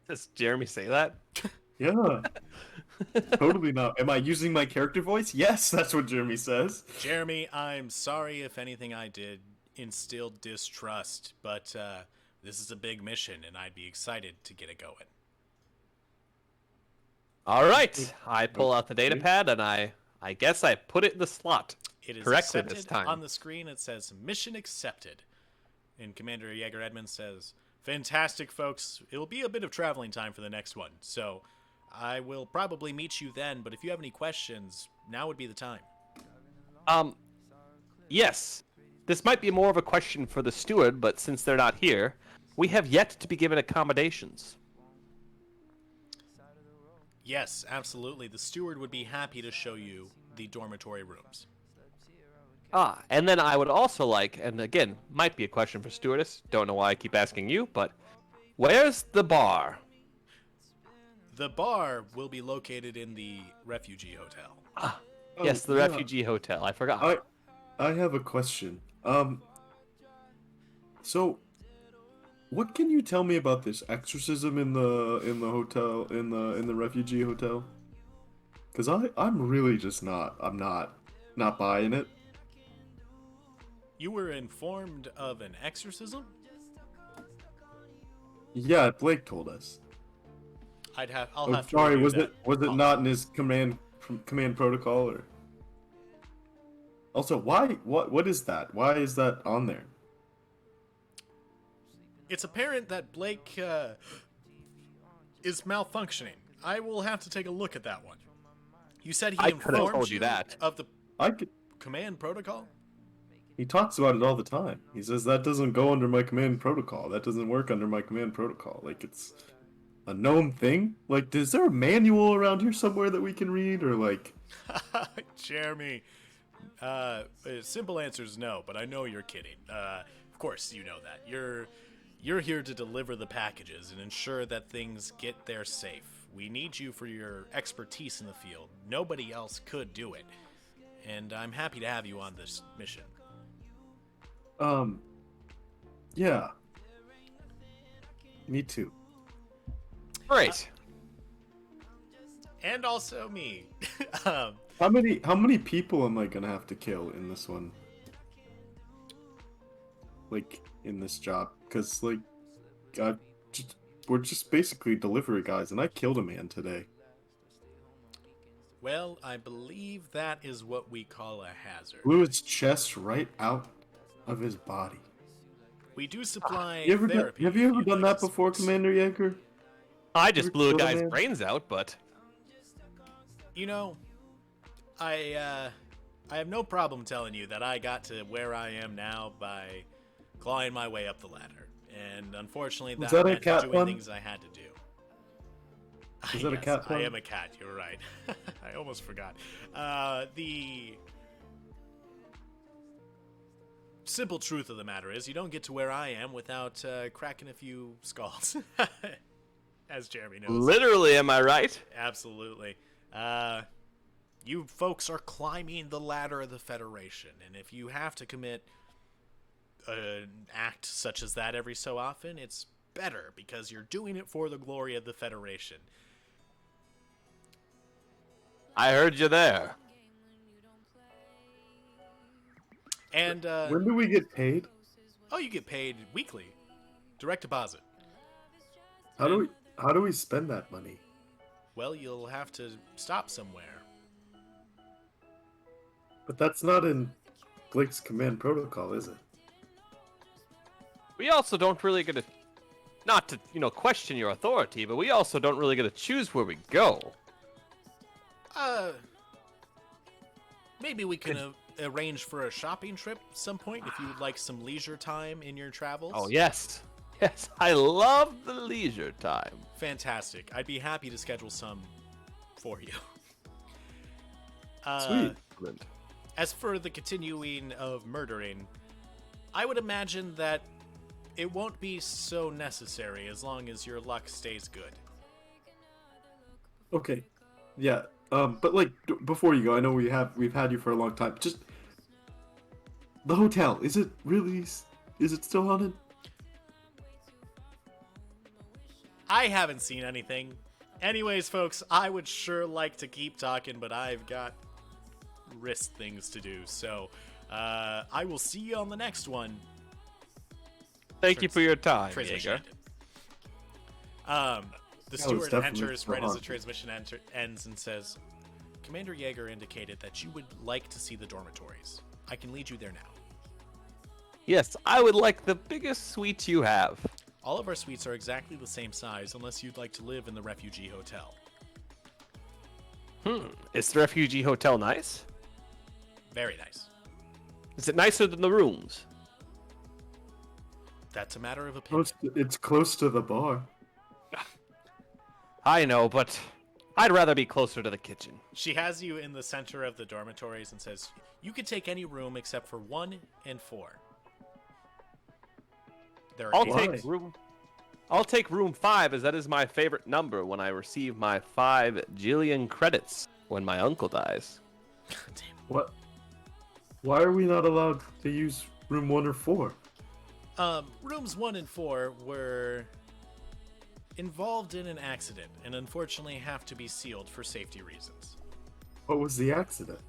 Does Jeremy say that? Yeah. Totally not. Am I using my character voice? Yes, that's what Jeremy says. Jeremy, I'm sorry if anything I did instilled distrust, but this is a big mission and I'd be excited to get it going. All right. I pull out the data pad and I guess I put it in the slot. It is correctly accepted this time. on the screen. It says mission accepted. And Commander Jaeger Edmonds says, fantastic, folks. It will be a bit of traveling time for the next one. So I will probably meet you then. But if you have any questions, now would be the time. Yes. This might be more of a question for the steward, but since they're not here, we have yet to be given accommodations. Yes, absolutely. The steward would be happy to show you the dormitory rooms. And then I would also like, and again, might be a question for stewardess, don't know why I keep asking you, but where's the bar? The bar will be located in the refugee hotel. Yes, the refugee hotel. I forgot. I have a question. So what can you tell me about this exorcism in the hotel in the refugee hotel? Cuz I'm really just I'm not buying it. You were informed of an exorcism? Yeah, Blake told us. I'll have to sorry, review was that. it not in his command protocol or? Also, what is that? Why is that on there? It's apparent that Blake is malfunctioning. I will have to take a look at that one. You said he I could have informed told you that. of the I could. command protocol? He talks about it all the time. He says that doesn't go under my command protocol. That doesn't work under my command protocol. Like it's a known thing. Like, is there a manual around here somewhere that we can read, or like? Jeremy, simple answer is no, but I know you're kidding. Of course you know that. You're here to deliver the packages and ensure that things get there safe. We need you for your expertise in the field. Nobody else could do it. And I'm happy to have you on this mission. Yeah. Me too. Great. And also me. How many people am I gonna have to kill in this one? Like, in this job? Because, like, we're just basically delivery guys, and I killed a man today. Well, I believe that is what we call a hazard. Blew his chest right out of his body. We do supply Have therapy. you ever if you'd done like that to before, switch. Commander Jaeger? I just blew a Killed a guy's man? brains out, but You know, I have no problem telling you that I got to where I am now by clawing my way up the ladder. And unfortunately, Was that that a meant cat doing pun? things I had to do. Is that a cat I pun? am a cat, you're right. I almost forgot. The simple truth of the matter is you don't get to where I am without cracking a few skulls. As Jeremy knows. literally, am I right? Absolutely. You folks are climbing the ladder of the Federation, and if you have to commit an act such as that every so often, it's better because you're doing it for the glory of the Federation. I heard you there. And, When do we get paid? oh, you get paid weekly. Direct deposit. How do we spend that money? Well, you'll have to stop somewhere. But that's not in Blake's command protocol, is it? We also don't really get to, not to, question your authority, but we also don't really get to choose where we go. Maybe we can arrange for a shopping trip some point if you would like some leisure time in your travels. Oh, yes. Yes, I love the leisure time. Fantastic. I'd be happy to schedule some for you. Sweet. As for the continuing of murdering, I would imagine that it won't be so necessary as long as your luck stays good. Okay. Yeah. But like before you go, I know we've had you for a long time. Just the hotel, is it still haunted? I haven't seen anything. Anyways, folks, I would sure like to keep talking, but I've got wrist things to do. So, I will see you on the next one. Thank you for your time, Transmission Jaeger. ended. The was steward definitely enters still right as the haunted. transmission ends and says, Commander Yeager indicated that you would like to see the dormitories. I can lead you there now. Yes, I would like the biggest suite you have. All of our suites are exactly the same size unless you'd like to live in the refugee hotel. Is the refugee hotel nice? Very nice. Is it nicer than the rooms? That's a matter of opinion. It's close to the bar. I know, but I'd rather be closer to the kitchen. She has you in the center of the dormitories and says, you can take any room except for 1 and 4. There are I'll eight- take room 5, as that is my favorite number when I receive my 5 jillion credits when my uncle dies. Damn. What? Why are we not allowed to use room 1 or 4? Rooms 1 and 4 were involved in an accident and unfortunately have to be sealed for safety reasons. What was the accident?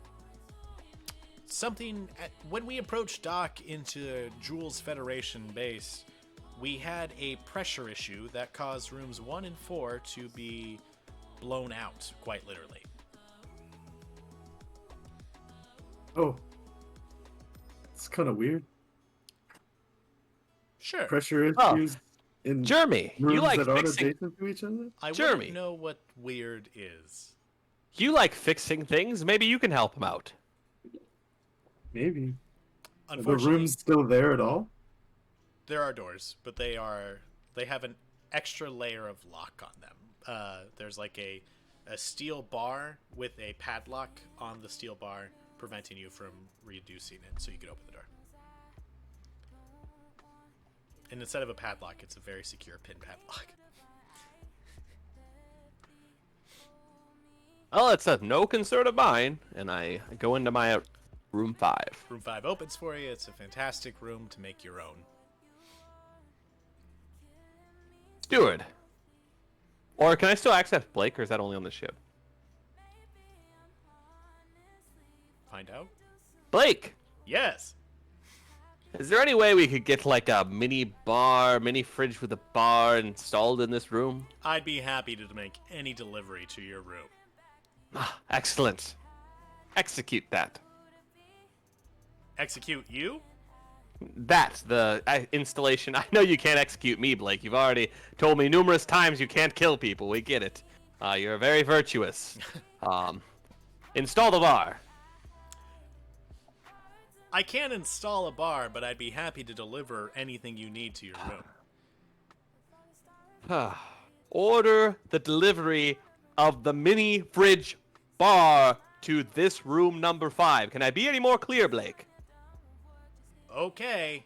When we approached dock into Jules Federation base, we had a pressure issue that caused rooms 1 and 4 to be blown out, quite literally. Oh. It's kind of weird. Sure. Pressure Oh. issues in Jeremy, rooms you like that aren't fixing adjacent to each other? I Jeremy. wouldn't know what weird is. things. Maybe you can help him out. Maybe. Are the Unfortunately, rooms still there at all? there are doors, but they have an extra layer of lock on them. There's like a steel bar with a padlock on the steel bar, preventing you from reducing it so you could open the door. And instead of a padlock, it's a very secure pin padlock. Well, it's of no concern of mine, and I go into my room 5. Room 5 opens for you. It's a fantastic room to make your own. Steward. Or can I still access Blake, or is that only on the ship? Find out? Blake! Yes! Is there any way we could get like a mini bar, mini fridge with a bar installed in this room? I'd be happy to make any delivery to your room. Ah, excellent. Execute that. Execute you? The installation. I know you can't execute me, Blake. You've already told me numerous times you can't kill people. We get it. You're very virtuous. Install the bar. I can't install a bar, but I'd be happy to deliver anything you need to your room. Order the delivery of the mini fridge bar to this room number 5. Can I be any more clear, Blake? Okay.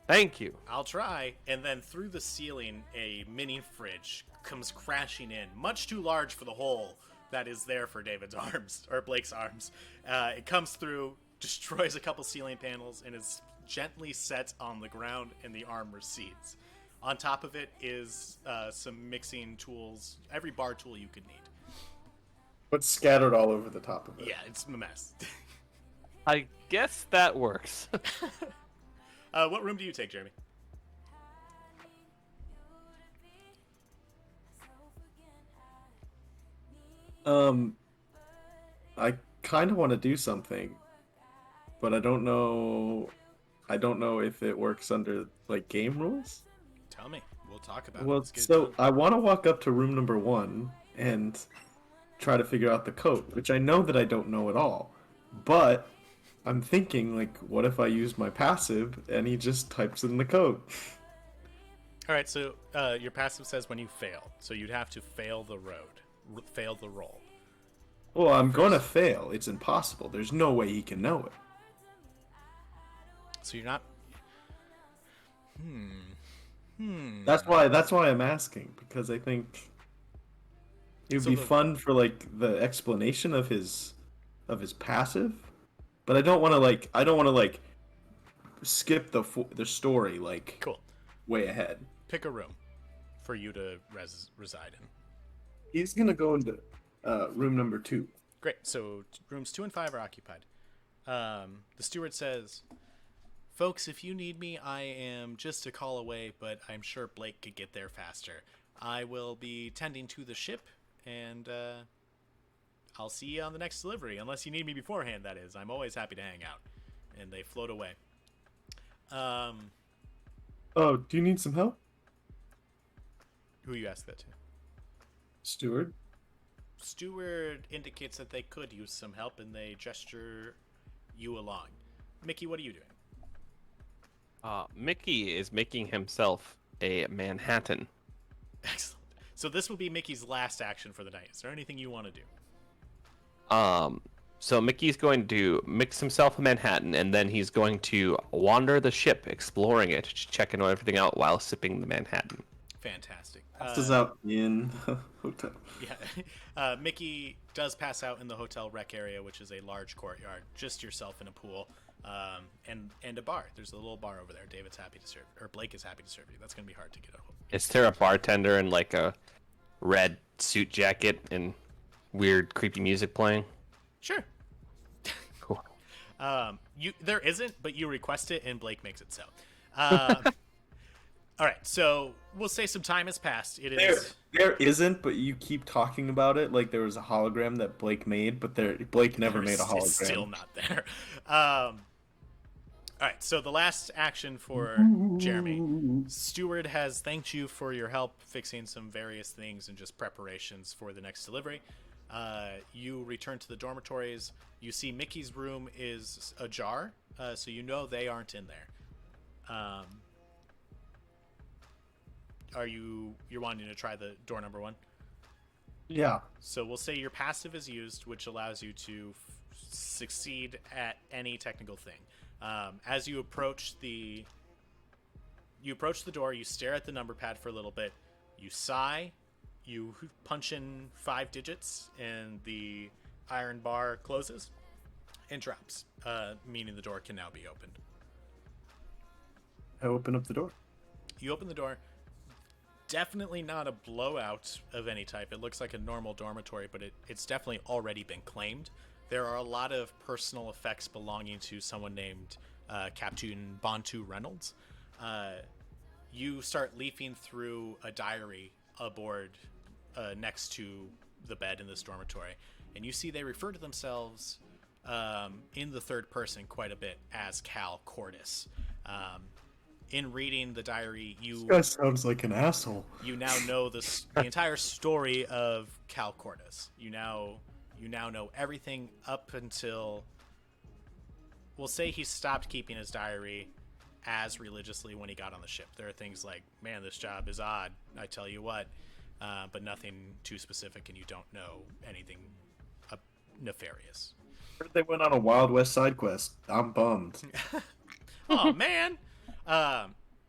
Thank you. I'll try. And then through the ceiling, a mini fridge comes crashing in, much too large for the hole that is there for David's arms, or Blake's arms. It comes through, destroys a couple ceiling panels, and is gently set on the ground, and the arm recedes. On top of it is some mixing tools, every bar tool you could need. But scattered all over the top of it. Yeah, it's a mess. I guess that works. What room do you take, Jeremy? I kind of want to do something, but I don't know. I don't know if it works under like game rules. Tell me. We'll talk about it. Well, Let's get it so done. I want to walk up to room number 1 and try to figure out the code, which I know that I don't know at all. But I'm thinking, like, what if I use my passive and he just types in the code? All right, so your passive says when you fail, so you'd have to fail the fail the roll. Well, I'm going to First. fail. It's impossible. There's no way he can know it. So you're not. That's why I'm asking, because I think it would So be the fun for like the explanation of his passive, but I don't want to skip the story like cool. way ahead. Pick a room for you to reside in. He's gonna go into room number 2. Great. So rooms 2 and 5 are occupied. The steward says, "Folks, if you need me, I am just a call away, but I'm sure Blake could get there faster. I will be tending to the ship, and I'll see you on the next delivery, unless you need me beforehand, that is. I'm always happy to hang out." And they float away. Oh, do you need some help, Who you ask that to? steward? Steward indicates that they could use some help, and they gesture you along. Mickey, what are you doing? Mickey is making himself a Manhattan. Excellent. So this will be Mickey's last action for the night. Is there anything you want to do? So Mickey's going to mix himself a Manhattan, and then he's going to wander the ship, exploring it, checking everything out while sipping the Manhattan. Fantastic. Passes out in the hotel. Yeah. Mickey does pass out in the hotel rec area, which is a large courtyard, just yourself in a pool, and a bar. There's a little bar over there. David's happy to serve, or Blake is happy to serve you. That's going to be hard to get a hold. Is there a bartender in like a red suit jacket and weird, creepy music playing? Sure. Cool. There isn't, but you request it, and Blake makes it so. All right, so we'll say some time has passed. It is. There isn't, but you keep talking about it like there was a hologram that Blake made, but Blake never made a hologram. It's still not there. All right, so the last action for Jeremy. Steward has thanked you for your help fixing some various things and just preparations for the next delivery. You return to the dormitories. You see Mickey's room is ajar, so you know they aren't in there. You're wanting to try the door number 1? Yeah. So we'll say your passive is used, which allows you to succeed at any technical thing. As you approach the door, you stare at the number pad for a little bit, you sigh, you punch in 5 digits, and the iron bar closes and drops, meaning the door can now be opened. I open up the door. You open the door. Definitely not a blowout of any type. It looks like a normal dormitory, but it's definitely already been claimed. There are a lot of personal effects belonging to someone named Captain Bontu Reynolds. You start leafing through a diary aboard next to the bed in this dormitory, and you see they refer to themselves in the third person quite a bit as Cal Cordis. In reading the diary, This guy sounds like an asshole. you now know the entire story of Cal Cordis. You now know everything up until, we'll say, he stopped keeping his diary as religiously when he got on the ship. There are things like, man, this job is odd, I tell you what, but nothing too specific, and you don't know anything nefarious. Heard they went on a Wild West side quest. I'm bummed. Oh man.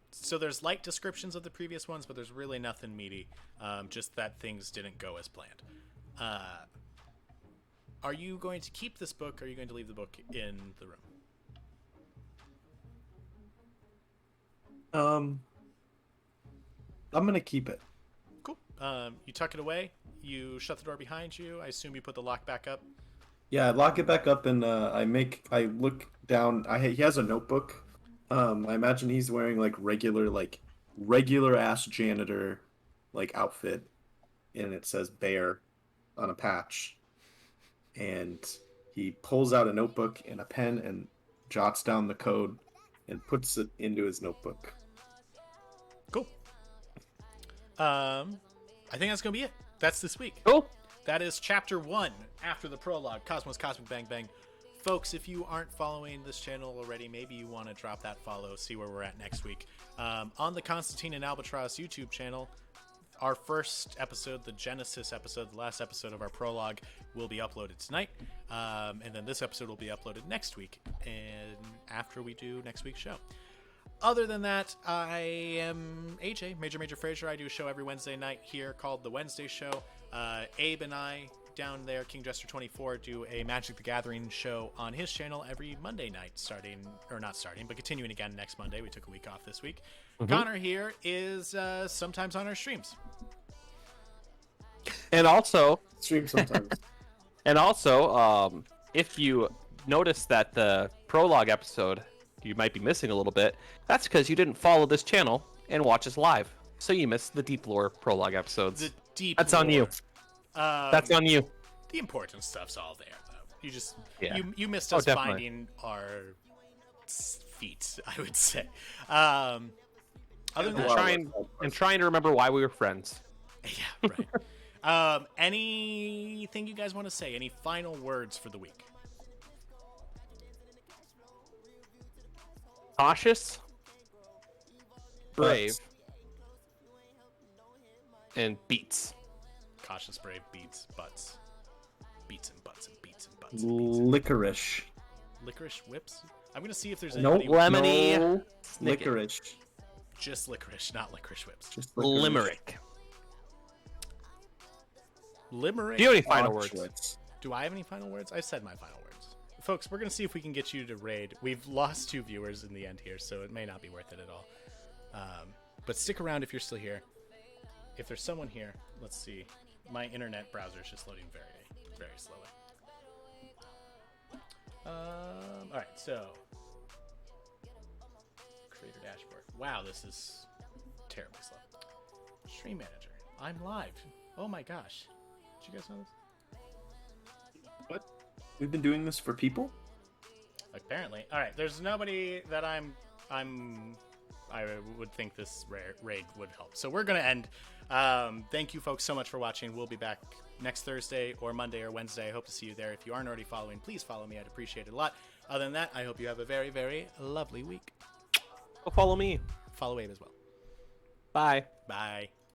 So there's light descriptions of the previous ones, but there's really nothing meaty. Just that things didn't go as planned. Are you going to keep this book, or are you going to leave the book in the room? I'm gonna keep it. Cool. You tuck it away. You shut the door behind you. I assume you put the lock back up. Yeah, I lock it back up and I look down. He has a notebook. I imagine he's wearing like regular ass janitor like outfit, and it says bear on a patch. And he pulls out a notebook and a pen and jots down the code and puts it into his notebook. Cool. I think that's gonna be it. That's this week. Cool. That is chapter 1 after the prologue. Cosmos Cosmic Bang Bang Folks, if you aren't following this channel already, maybe you want to drop that follow, see where we're at next week. On the Constantine and Albatross YouTube channel, our first episode, the Genesis episode, the last episode of our prologue, will be uploaded tonight. And then this episode will be uploaded next week, and after we do next week's show. Other than that, I am AJ, Major Fraser. I do a show every Wednesday night here called The Wednesday Show. Abe and I, down there, King Jester 24, do a Magic the Gathering show on his channel every Monday night, but continuing again next Monday. We took a week off this week. Connor here is sometimes on our streams. And also, Stream sometimes. if you notice that the prologue episode you might be missing a little bit, that's because you didn't follow this channel and watch us live. So you missed the deep lore prologue episodes. The deep That's lore. on you. That's on you. The important stuff's all there, though. You just Yeah. you missed Oh, us definitely. finding our feet, I would say. Other than that, Trying to remember why we were friends. yeah, right. Anything you guys want to say? Any final words for the week? Cautious, brave, and beats. Cautious, brave, beats, butts. Beats and butts and beats and butts. Licorice. Licorice whips? I'm going to see if there's Nope. anybody with Lemony No Snicket. licorice. just licorice, not licorice whips. Just licorice. Limerick. Limerick? Do you have any final words? Auschwitz. Do I have any final words? I've said my final words. Folks, we're going to see if we can get you to raid. We've lost 2 viewers in the end here, so it may not be worth it at all. But stick around if you're still here. If there's someone here, let's see. My internet browser is just loading very, very slowly. Alright, so. Creator dashboard. Wow, this is terribly slow. Stream manager. I'm live. Oh my gosh. Did you guys know this? What? We've been doing this for people? Apparently. All right. There's nobody that I would think this raid would help. So we're gonna end. Thank you, folks, so much for watching. We'll be back next Thursday or Monday or Wednesday. I hope to see you there. If you aren't already following, please follow me. I'd appreciate it a lot. Other than that, I hope you have a very, very lovely week. Go follow me. Follow Abe as well. Bye. Bye.